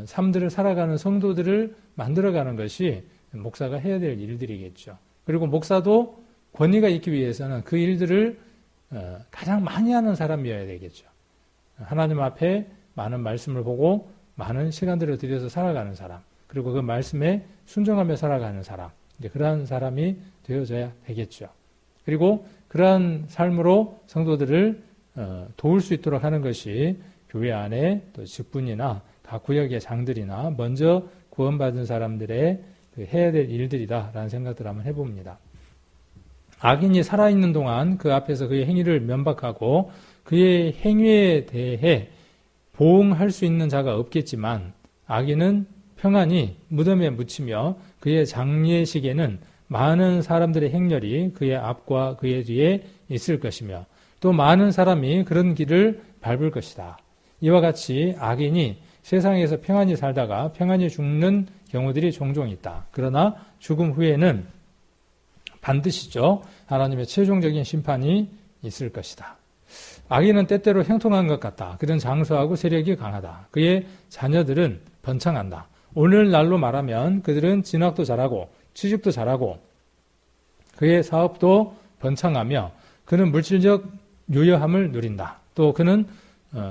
Speaker 1: 삶들을 살아가는 성도들을 만들어가는 것이 목사가 해야 될 일들이겠죠. 그리고 목사도 권위가 있기 위해서는 그 일들을 가장 많이 하는 사람이어야 되겠죠. 하나님 앞에 많은 말씀을 보고 많은 시간들을 들여서 살아가는 사람, 그리고 그 말씀에 순종하며 살아가는 사람, 이제 그러한 사람이 되어져야 되겠죠. 그리고 그러한 삶으로 성도들을 도울 수 있도록 하는 것이 교회 안에 또 직분이나 각 구역의 장들이나 먼저 구원받은 사람들의 해야 될 일들이다라는 생각들을 한번 해봅니다. 악인이 살아있는 동안 그 앞에서 그의 행위를 면박하고 그의 행위에 대해 보응할 수 있는 자가 없겠지만 악인은 평안히 무덤에 묻히며 그의 장례식에는 많은 사람들의 행렬이 그의 앞과 그의 뒤에 있을 것이며 또 많은 사람이 그런 길을 밟을 것이다. 이와 같이 악인이 세상에서 평안히 살다가 평안히 죽는 경우들이 종종 있다. 그러나 죽음 후에는 반드시죠. 하나님의 최종적인 심판이 있을 것이다. 악인은 때때로 형통한 것 같다. 그는 장수하고 세력이 강하다. 그의 자녀들은 번창한다. 오늘날로 말하면 그들은 진학도 잘하고 취직도 잘하고 그의 사업도 번창하며 그는 물질적 유여함을 누린다. 또 그는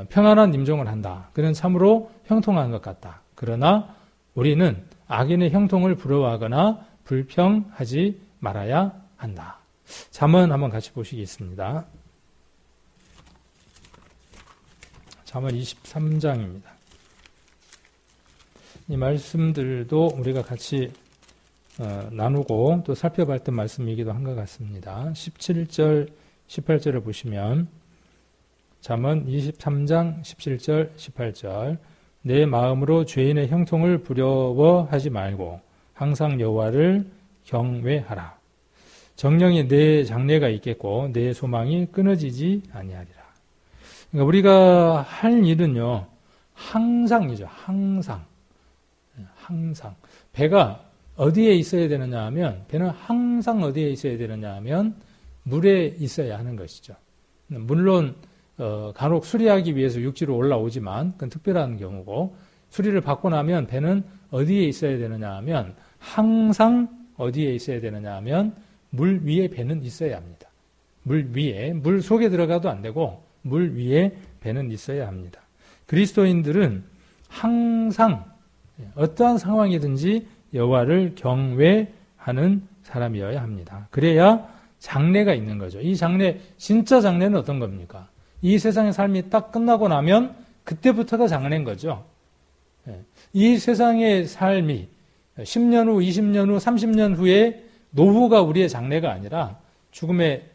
Speaker 1: 평안한 임종을 한다. 그는 참으로 형통한 것 같다. 그러나 우리는 악인의 형통을 부러워하거나 불평하지 말아야 한다. 잠언 한번 같이 보시겠습니다. 잠언 23장입니다. 이 말씀들도 우리가 같이 나누고 또 살펴봤던 말씀이기도 한 것 같습니다. 17절, 18절을 보시면 잠언 23장 17절, 18절 내 마음으로 죄인의 형통을 부러워하지 말고 항상 여호와를 경외하라. 정령이 내 장래가 있겠고 내 소망이 끊어지지 아니하리라. 그러니까 우리가 할 일은요 항상이죠. 항상. 배가 어디에 있어야 되느냐 하면 배는 항상 어디에 있어야 되느냐 하면 물에 있어야 하는 것이죠. 물론 간혹 수리하기 위해서 육지로 올라오지만 그건 특별한 경우고 수리를 받고 나면 배는 어디에 있어야 되느냐 하면 항상 어디에 있어야 되느냐 하면 물 위에 배는 있어야 합니다. 물 위에, 물 속에 들어가도 안 되고 물 위에 배는 있어야 합니다. 그리스도인들은 항상 어떠한 상황이든지 여호와를 경외하는 사람이어야 합니다. 그래야 장래가 있는 거죠. 이 장래, 진짜 장래는 어떤 겁니까? 이 세상의 삶이 딱 끝나고 나면 그때부터가 장래인 거죠. 이 세상의 삶이 10년 후, 20년 후, 30년 후에 노후가 우리의 장래가 아니라 죽음의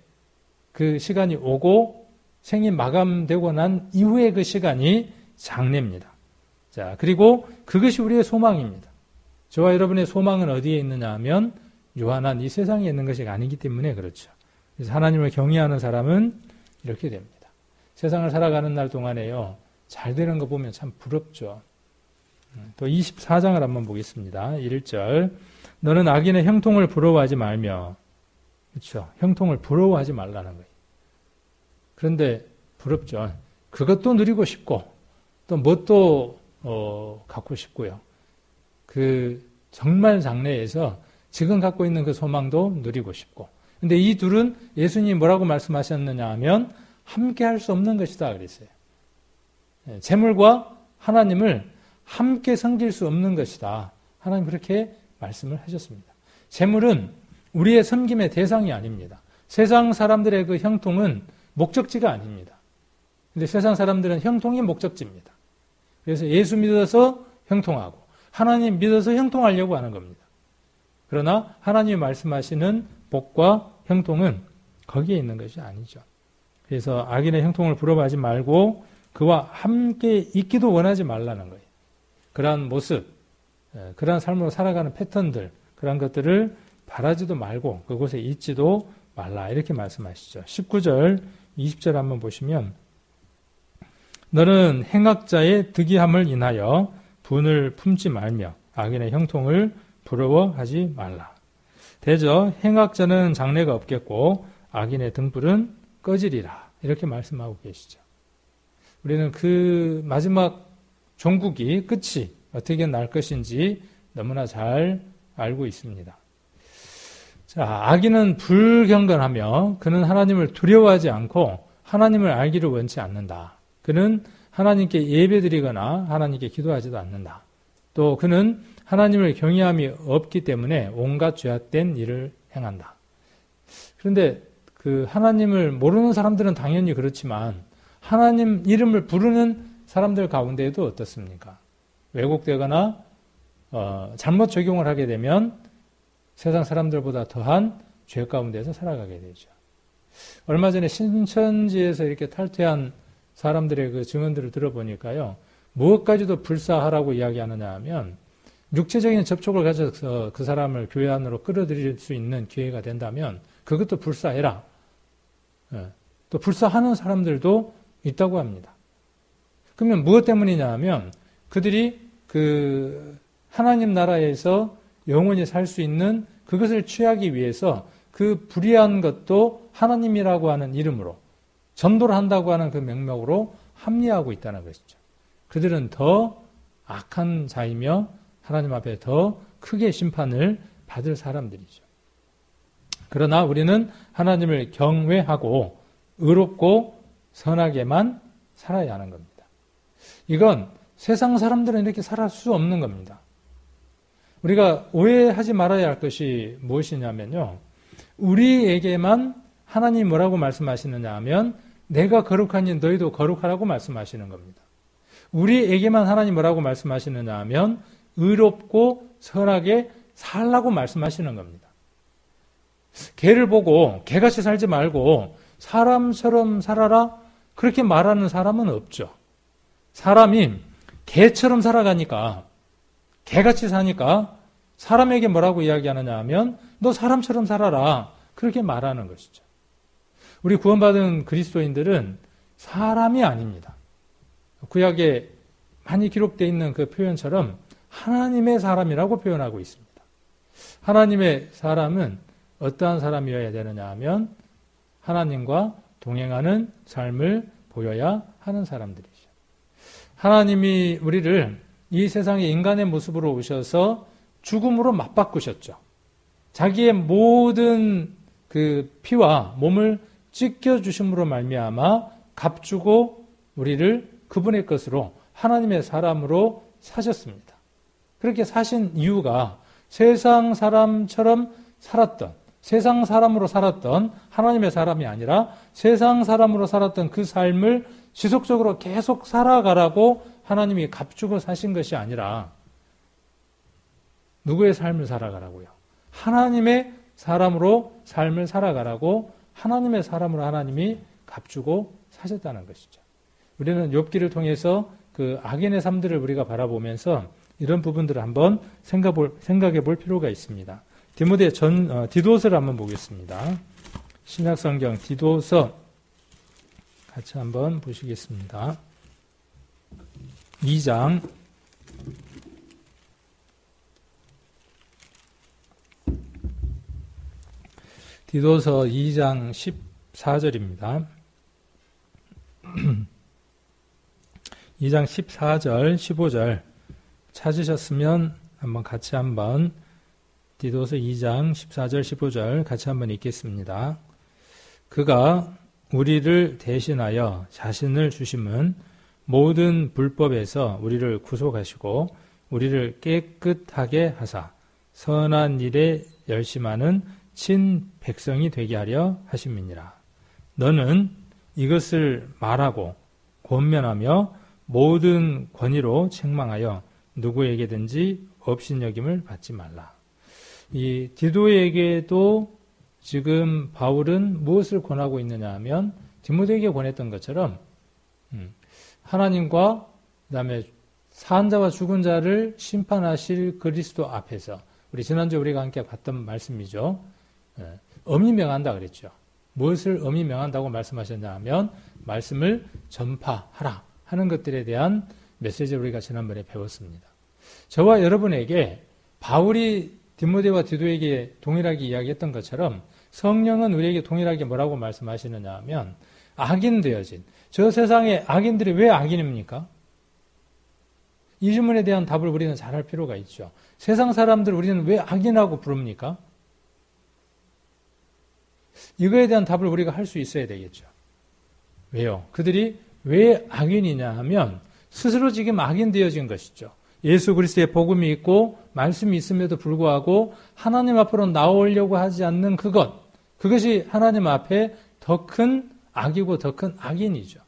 Speaker 1: 그 시간이 오고 생이 마감되고 난 이후의 그 시간이 장래입니다. 자, 그리고 그것이 우리의 소망입니다. 저와 여러분의 소망은 어디에 있느냐 하면 유한한 이 세상에 있는 것이 아니기 때문에 그렇죠. 그래서 하나님을 경외하는 사람은 이렇게 됩니다. 세상을 살아가는 날 동안에요, 잘 되는 거 보면 참 부럽죠. 또 24장을 한번 보겠습니다. 1절. 너는 악인의 형통을 부러워하지 말며, 그렇죠. 형통을 부러워하지 말라는 거예요. 그런데 부럽죠. 그것도 누리고 싶고, 또 뭣도 갖고 싶고요. 그 정말 장래에서 지금 갖고 있는 그 소망도 누리고 싶고. 근데 이 둘은 예수님이 뭐라고 말씀하셨느냐 하면 함께 할 수 없는 것이다 그랬어요. 재물과 하나님을 함께 섬길 수 없는 것이다. 하나님 그렇게 말씀을 하셨습니다. 재물은 우리의 섬김의 대상이 아닙니다. 세상 사람들의 그 형통은 목적지가 아닙니다. 근데 세상 사람들은 형통이 목적지입니다. 그래서 예수 믿어서 형통하고 하나님 믿어서 형통하려고 하는 겁니다. 그러나 하나님이 말씀하시는 복과 형통은 거기에 있는 것이 아니죠. 그래서 악인의 형통을 부러워하지 말고 그와 함께 있기도 원하지 말라는 거예요. 그러한 모습, 그러한 삶으로 살아가는 패턴들, 그러한 것들을 바라지도 말고 그곳에 있지도 말라 이렇게 말씀하시죠. 19절, 20절 한번 보시면 너는 행악자의 득이함을 인하여 분을 품지 말며 악인의 형통을 부러워하지 말라. 대저 행악자는 장래가 없겠고 악인의 등불은 꺼지리라. 이렇게 말씀하고 계시죠. 우리는 그 마지막 종국이 끝이 어떻게 날 것인지 너무나 잘 알고 있습니다. 자, 악인은 불경건하며 그는 하나님을 두려워하지 않고 하나님을 알기를 원치 않는다. 그는 하나님께 예배드리거나 하나님께 기도하지도 않는다. 또 그는 하나님을 경외함이 없기 때문에 온갖 죄악된 일을 행한다. 그런데 그 하나님을 모르는 사람들은 당연히 그렇지만 하나님 이름을 부르는 사람들 가운데에도 어떻습니까? 왜곡되거나 잘못 적용을 하게 되면 세상 사람들보다 더한 죄 가운데서 살아가게 되죠. 얼마 전에 신천지에서 이렇게 탈퇴한 사람들의 그 증언들을 들어보니까요, 무엇까지도 불사하라고 이야기하느냐 하면 육체적인 접촉을 가져서 그 사람을 교회 안으로 끌어들일 수 있는 기회가 된다면 그것도 불사해라. 또 불사하는 사람들도 있다고 합니다. 그러면 무엇 때문이냐 하면 그들이 그 하나님 나라에서 영원히 살 수 있는 그것을 취하기 위해서 그 불의한 것도 하나님이라고 하는 이름으로 전도를 한다고 하는 그 명목으로 합리화하고 있다는 것이죠. 그들은 더 악한 자이며 하나님 앞에 더 크게 심판을 받을 사람들이죠. 그러나 우리는 하나님을 경외하고 의롭고 선하게만 살아야 하는 겁니다. 이건 세상 사람들은 이렇게 살 수 없는 겁니다. 우리가 오해하지 말아야 할 것이 무엇이냐면요, 우리에게만 하나님 뭐라고 말씀하시느냐 하면 내가 거룩하니 너희도 거룩하라고 말씀하시는 겁니다. 우리에게만 하나님 뭐라고 말씀하시느냐 하면 의롭고 선하게 살라고 말씀하시는 겁니다. 개를 보고 개같이 살지 말고 사람처럼 살아라 그렇게 말하는 사람은 없죠. 사람이 개처럼 살아가니까 개같이 사니까 사람에게 뭐라고 이야기하느냐 하면 너 사람처럼 살아라 그렇게 말하는 것이죠. 우리 구원받은 그리스도인들은 사람이 아닙니다. 구약에 많이 기록되어 있는 그 표현처럼 하나님의 사람이라고 표현하고 있습니다. 하나님의 사람은 어떠한 사람이어야 되느냐 하면 하나님과 동행하는 삶을 보여야 하는 사람들이죠. 하나님이 우리를 이 세상에 인간의 모습으로 오셔서 죽음으로 맞바꾸셨죠. 자기의 모든 그 피와 몸을 찢겨주심으로 말미암아 값주고 우리를 그분의 것으로 하나님의 사람으로 사셨습니다. 그렇게 사신 이유가 세상 사람처럼 살았던, 세상 사람으로 살았던 하나님의 사람이 아니라 세상 사람으로 살았던 그 삶을 지속적으로 계속 살아가라고 하나님이 값주고 사신 것이 아니라 누구의 삶을 살아가라고요? 하나님의 사람으로 삶을 살아가라고 하나님의 사람으로 하나님이 값주고 사셨다는 것이죠. 우리는 욥기를 통해서 그 악인의 삶들을 우리가 바라보면서 이런 부분들을 한번 생각해 볼 필요가 있습니다. 디도서를 한번 보겠습니다. 신약성경 디도서 같이 한번 보시겠습니다. 2장 디도서 2장 14절입니다. 2장 14절, 15절 찾으셨으면 같이 한번 디도서 2장 14절, 15절 같이 한번 읽겠습니다. 그가 우리를 대신하여 자신을 주심은 모든 불법에서 우리를 구속하시고 우리를 깨끗하게 하사 선한 일에 열심하는 친 백성이 되게 하려 하심이니라. 너는 이것을 말하고 권면하며 모든 권위로 책망하여 누구에게든지 업신여김을 받지 말라. 이 디도에게도 지금 바울은 무엇을 권하고 있느냐 하면 디모데에게 권했던 것처럼 하나님과 그다음에 산 자와 죽은 자를 심판하실 그리스도 앞에서 우리 지난주에 우리가 함께 봤던 말씀이죠. 엄히 명한다 그랬죠. 무엇을 엄히 명한다고 말씀하셨냐 하면 말씀을 전파하라 하는 것들에 대한 메시지를 우리가 지난번에 배웠습니다. 저와 여러분에게 바울이 디모데와 디도에게 동일하게 이야기했던 것처럼 성령은 우리에게 동일하게 뭐라고 말씀하시느냐 하면 악인 되어진 저 세상의 악인들이 왜 악인입니까? 이 질문에 대한 답을 우리는 잘 할 필요가 있죠. 세상 사람들 우리는 왜 악인이라고 부릅니까? 이거에 대한 답을 우리가 할 수 있어야 되겠죠. 왜요? 그들이 왜 악인이냐 하면 스스로 지금 악인 되어진 것이죠. 예수 그리스도의 복음이 있고 말씀이 있음에도 불구하고 하나님 앞으로 나오려고 하지 않는 그것이 하나님 앞에 더 큰 악이고 더 큰 악인이죠.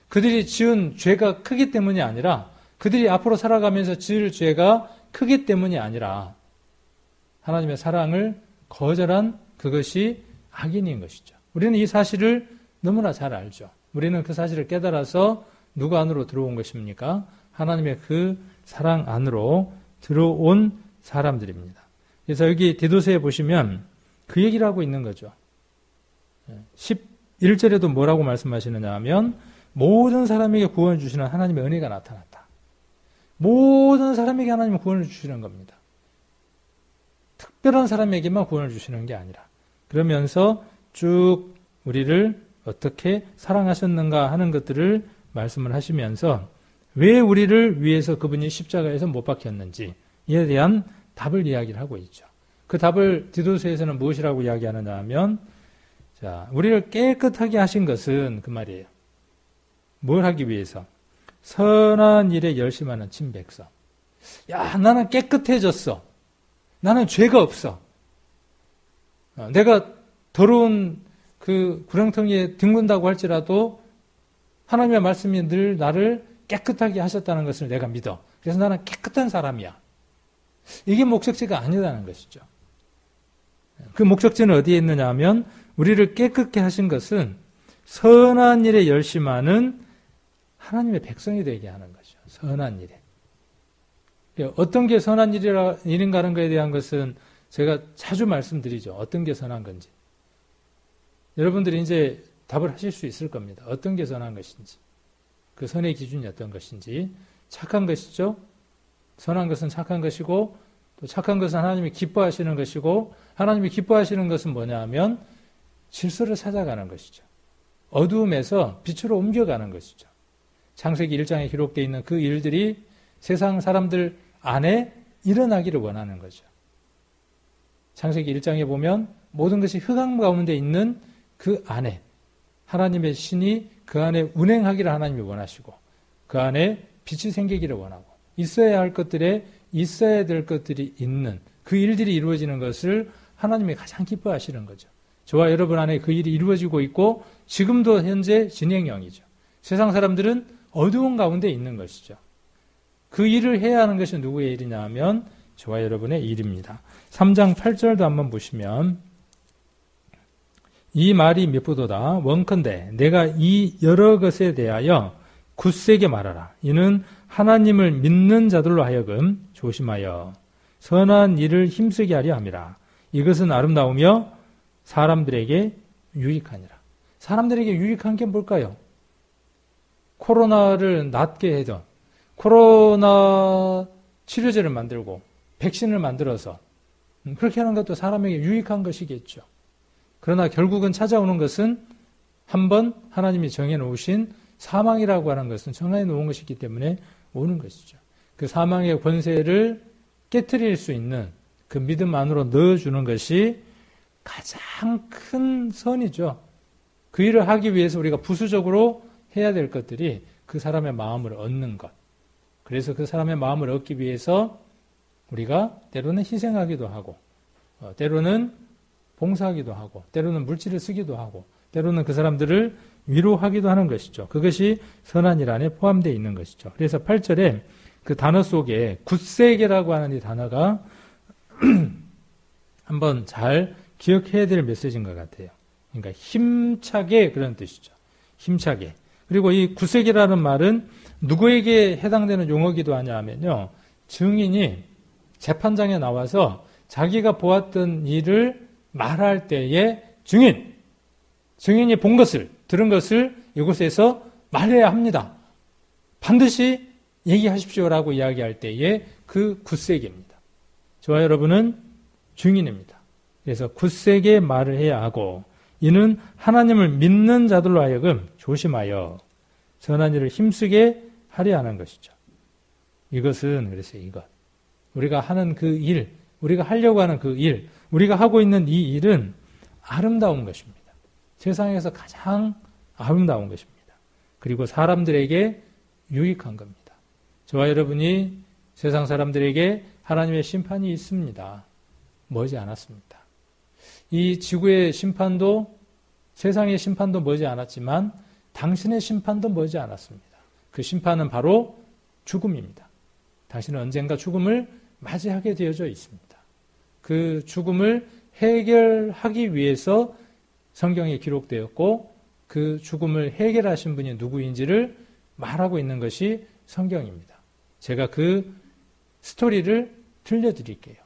Speaker 1: 그들이 지은 죄가 크기 때문이 아니라 그들이 앞으로 살아가면서 지을 죄가 크기 때문이 아니라 하나님의 사랑을 거절한 그것이 악인인 것이죠. 우리는 이 사실을 너무나 잘 알죠. 우리는 그 사실을 깨달아서 누구 안으로 들어온 것입니까? 하나님의 그 사랑 안으로 들어온 사람들입니다. 그래서 여기 디도서에 보시면 그 얘기를 하고 있는 거죠. 11절에도 뭐라고 말씀하시느냐 하면 모든 사람에게 구원을 주시는 하나님의 은혜가 나타났다. 모든 사람에게 하나님은 구원을 주시는 겁니다. 특별한 사람에게만 구원을 주시는 게 아니라 그러면서 쭉 우리를 어떻게 사랑하셨는가 하는 것들을 말씀을 하시면서 왜 우리를 위해서 그분이 십자가에서 못 박혔는지에 대한 답을 이야기를 하고 있죠. 그 답을 디도서에서는 무엇이라고 이야기하느냐 하면 우리를 깨끗하게 하신 것은 그 말이에요. 뭘 하기 위해서? 선한 일에 열심하는 친백성. 나는 깨끗해졌어. 나는 죄가 없어. 내가 더러운 그 구렁텅이에 뒹군다고 할지라도 하나님의 말씀이 늘 나를 깨끗하게 하셨다는 것을 내가 믿어. 그래서 나는 깨끗한 사람이야. 이게 목적지가 아니라는 것이죠. 그 목적지는 어디에 있느냐 하면 우리를 깨끗게 하신 것은 선한 일에 열심하는 하나님의 백성이 되게 하는 거죠. 선한 일에. 어떤 게 선한 일인가 하는 것에 대한 것은 제가 자주 말씀드리죠. 어떤 게 선한 건지. 여러분들이 이제 답을 하실 수 있을 겁니다. 어떤 게 선한 것인지. 그 선의 기준이 어떤 것인지. 착한 것이죠. 선한 것은 착한 것이고 또 착한 것은 하나님이 기뻐하시는 것이고 하나님이 기뻐하시는 것은 뭐냐 하면 질서를 찾아가는 것이죠. 어두움에서 빛으로 옮겨가는 것이죠. 창세기 1장에 기록되어 있는 그 일들이 세상 사람들 안에 일어나기를 원하는 거죠. 창세기 1장에 보면 모든 것이 흑암 가운데 있는 그 안에 하나님의 신이 그 안에 운행하기를 하나님이 원하시고 그 안에 빛이 생기기를 원하고 있어야 할 것들에 있어야 될 것들이 있는 그 일들이 이루어지는 것을 하나님이 가장 기뻐하시는 거죠. 저와 여러분 안에 그 일이 이루어지고 있고 지금도 현재 진행형이죠. 세상 사람들은 어두운 가운데 있는 것이죠. 그 일을 해야 하는 것이 누구의 일이냐 하면 저와 여러분의 일입니다. 3장 8절도 한번 보시면 이 말이 미쁘도다. 원컨대 내가 이 여러 것에 대하여 굳세게 말하라. 이는 하나님을 믿는 자들로 하여금 조심하여 선한 일을 힘쓰게 하려 함이라. 이것은 아름다우며 사람들에게 유익하니라. 사람들에게 유익한 게 뭘까요? 코로나를 낫게 해서 코로나 치료제를 만들고 백신을 만들어서 그렇게 하는 것도 사람에게 유익한 것이겠죠. 그러나 결국은 찾아오는 것은 한번 하나님이 정해놓으신 사망이라고 하는 것은 정해놓은 것이기 때문에 오는 것이죠. 그 사망의 권세를 깨트릴 수 있는 그 믿음 안으로 넣어주는 것이 가장 큰 선이죠. 그 일을 하기 위해서 우리가 부수적으로 해야 될 것들이 그 사람의 마음을 얻는 것. 그래서 그 사람의 마음을 얻기 위해서 우리가 때로는 희생하기도 하고 때로는 봉사하기도 하고 때로는 물질을 쓰기도 하고 때로는 그 사람들을 위로하기도 하는 것이죠. 그것이 선한 일 안에 포함되어 있는 것이죠. 그래서 8절에 그 단어 속에 굳세게라고 하는 이 단어가 한번 잘 기억해야 될 메시지인 것 같아요. 그러니까 힘차게 그런 뜻이죠. 힘차게. 그리고 이 굳세게라는 말은 누구에게 해당되는 용어기도 하냐 하면요. 증인이 재판장에 나와서 자기가 보았던 일을 말할 때에 증인이 본 것을, 들은 것을 이곳에서 말해야 합니다. 반드시 얘기하십시오라고 이야기할 때에 그 굳세게입니다. 저와 여러분은 증인입니다. 그래서 굳세게 말을 해야 하고 이는 하나님을 믿는 자들로 하여금 조심하여 선한 일을 힘쓰게 하려 하는 것이죠. 이것은 그래서 이것. 우리가 하는 그 일, 우리가 하려고 하는 그 일, 우리가 하고 있는 이 일은 아름다운 것입니다. 세상에서 가장 아름다운 것입니다. 그리고 사람들에게 유익한 겁니다. 저와 여러분이 세상 사람들에게 하나님의 심판이 있습니다. 머지 않았습니다. 이 지구의 심판도 세상의 심판도 머지 않았지만 당신의 심판도 머지 않았습니다. 그 심판은 바로 죽음입니다. 당신은 언젠가 죽음을 맞이하게 되어져 있습니다. 그 죽음을 해결하기 위해서 성경에 기록되었고 그 죽음을 해결하신 분이 누구인지를 말하고 있는 것이 성경입니다. 제가 그 스토리를 들려드릴게요.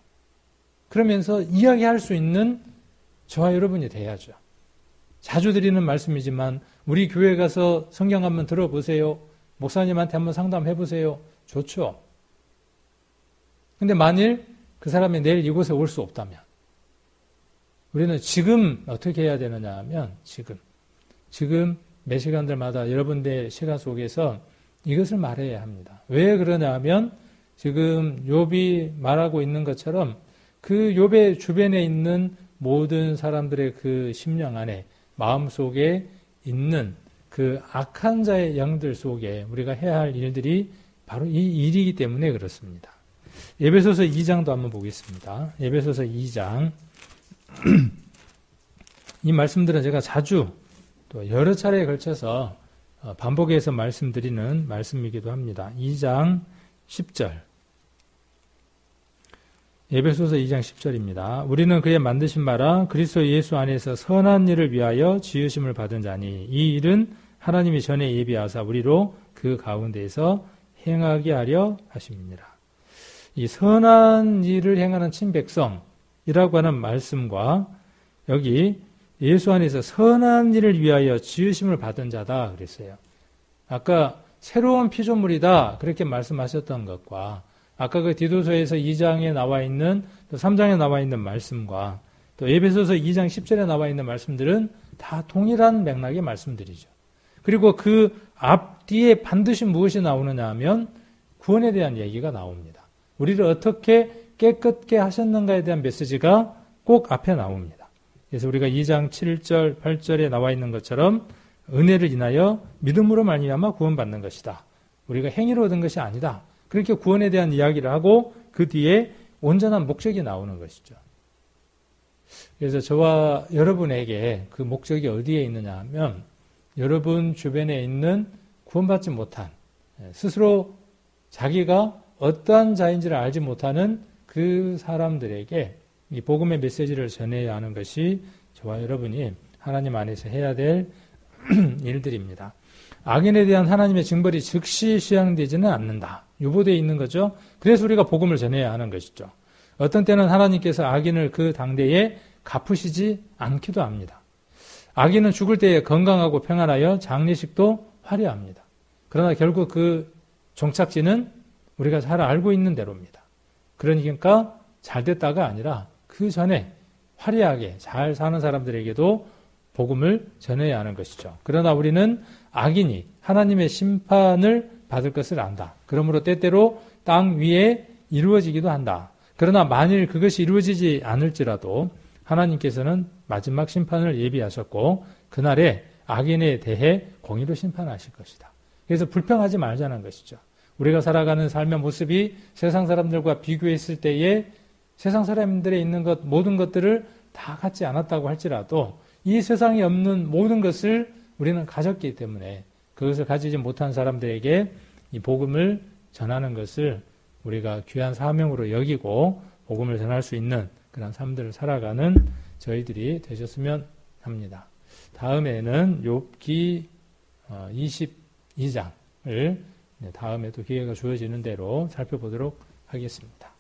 Speaker 1: 그러면서 이야기할 수 있는 저와 여러분이 돼야죠. 자주 드리는 말씀이지만 우리 교회 가서 성경 한번 들어보세요. 목사님한테 한번 상담해보세요. 좋죠. 근데 만일 그 사람이 내일 이곳에 올 수 없다면 우리는 지금 어떻게 해야 되느냐 하면 지금 매 시간들마다 여러분들의 시간 속에서 이것을 말해야 합니다. 왜 그러냐 하면 지금 욥이 말하고 있는 것처럼 그 욥의 주변에 있는 모든 사람들의 그 심령 안에 마음속에 있는 그 악한 자의 영들 속에 우리가 해야 할 일들이 바로 이 일이기 때문에 그렇습니다. 에베소서 2장도 한번 보겠습니다. 에베소서 2장. 이 말씀들은 제가 자주 또 여러 차례에 걸쳐서 반복해서 말씀드리는 말씀이기도 합니다. 2장 10절. 에베소서 2장 10절입니다. 우리는 그의 만드신 바라 그리스도 예수 안에서 선한 일을 위하여 지으심을 받은 자니 이 일은 하나님이 전에 예비하사 우리로 그 가운데에서 행하게 하려 하심이니라. 이 선한 일을 행하는 친백성이라고 하는 말씀과 여기 예수 안에서 선한 일을 위하여 지으심을 받은 자다 그랬어요. 아까 새로운 피조물이다 그렇게 말씀하셨던 것과 아까 그 디도서에서 2장에 나와 있는 또 3장에 나와 있는 말씀과 또 에베소서 2장 10절에 나와 있는 말씀들은 다 동일한 맥락의 말씀들이죠. 그리고 그 앞뒤에 반드시 무엇이 나오느냐 하면 구원에 대한 얘기가 나옵니다. 우리를 어떻게 깨끗게 하셨는가에 대한 메시지가 꼭 앞에 나옵니다. 그래서 우리가 2장 7절, 8절에 나와 있는 것처럼 은혜를 인하여 믿음으로 말미암아 구원받는 것이다. 우리가 행위로 얻은 것이 아니다. 그렇게 구원에 대한 이야기를 하고 그 뒤에 온전한 목적이 나오는 것이죠. 그래서 저와 여러분에게 그 목적이 어디에 있느냐 하면 여러분 주변에 있는 구원받지 못한 스스로 자기가 어떠한 자인지를 알지 못하는 그 사람들에게 이 복음의 메시지를 전해야 하는 것이 저와 여러분이 하나님 안에서 해야 될 일들입니다. 악인에 대한 하나님의 징벌이 즉시 수양되지는 않는다. 유보되어 있는 거죠. 그래서 우리가 복음을 전해야 하는 것이죠. 어떤 때는 하나님께서 악인을 그 당대에 갚으시지 않기도 합니다. 악인은 죽을 때에 건강하고 평안하여 장례식도 화려합니다. 그러나 결국 그 종착지는 우리가 잘 알고 있는 대로입니다. 그러니까 잘 됐다가 아니라 그 전에 화려하게 잘 사는 사람들에게도 복음을 전해야 하는 것이죠. 그러나 우리는 악인이 하나님의 심판을 받을 것을 안다. 그러므로 때때로 땅 위에 이루어지기도 한다. 그러나 만일 그것이 이루어지지 않을지라도 하나님께서는 마지막 심판을 예비하셨고 그날에 악인에 대해 공의로 심판하실 것이다. 그래서 불평하지 말자는 것이죠. 우리가 살아가는 삶의 모습이 세상 사람들과 비교했을 때에 세상 사람들에 있는 것 모든 것들을 다 갖지 않았다고 할지라도 이 세상에 없는 모든 것을 우리는 가졌기 때문에 그것을 가지지 못한 사람들에게 이 복음을 전하는 것을 우리가 귀한 사명으로 여기고 복음을 전할 수 있는 그런 삶들을 살아가는 저희들이 되셨으면 합니다. 다음에는 욥기 22장을 다음에 또 기회가 주어지는 대로 살펴보도록 하겠습니다.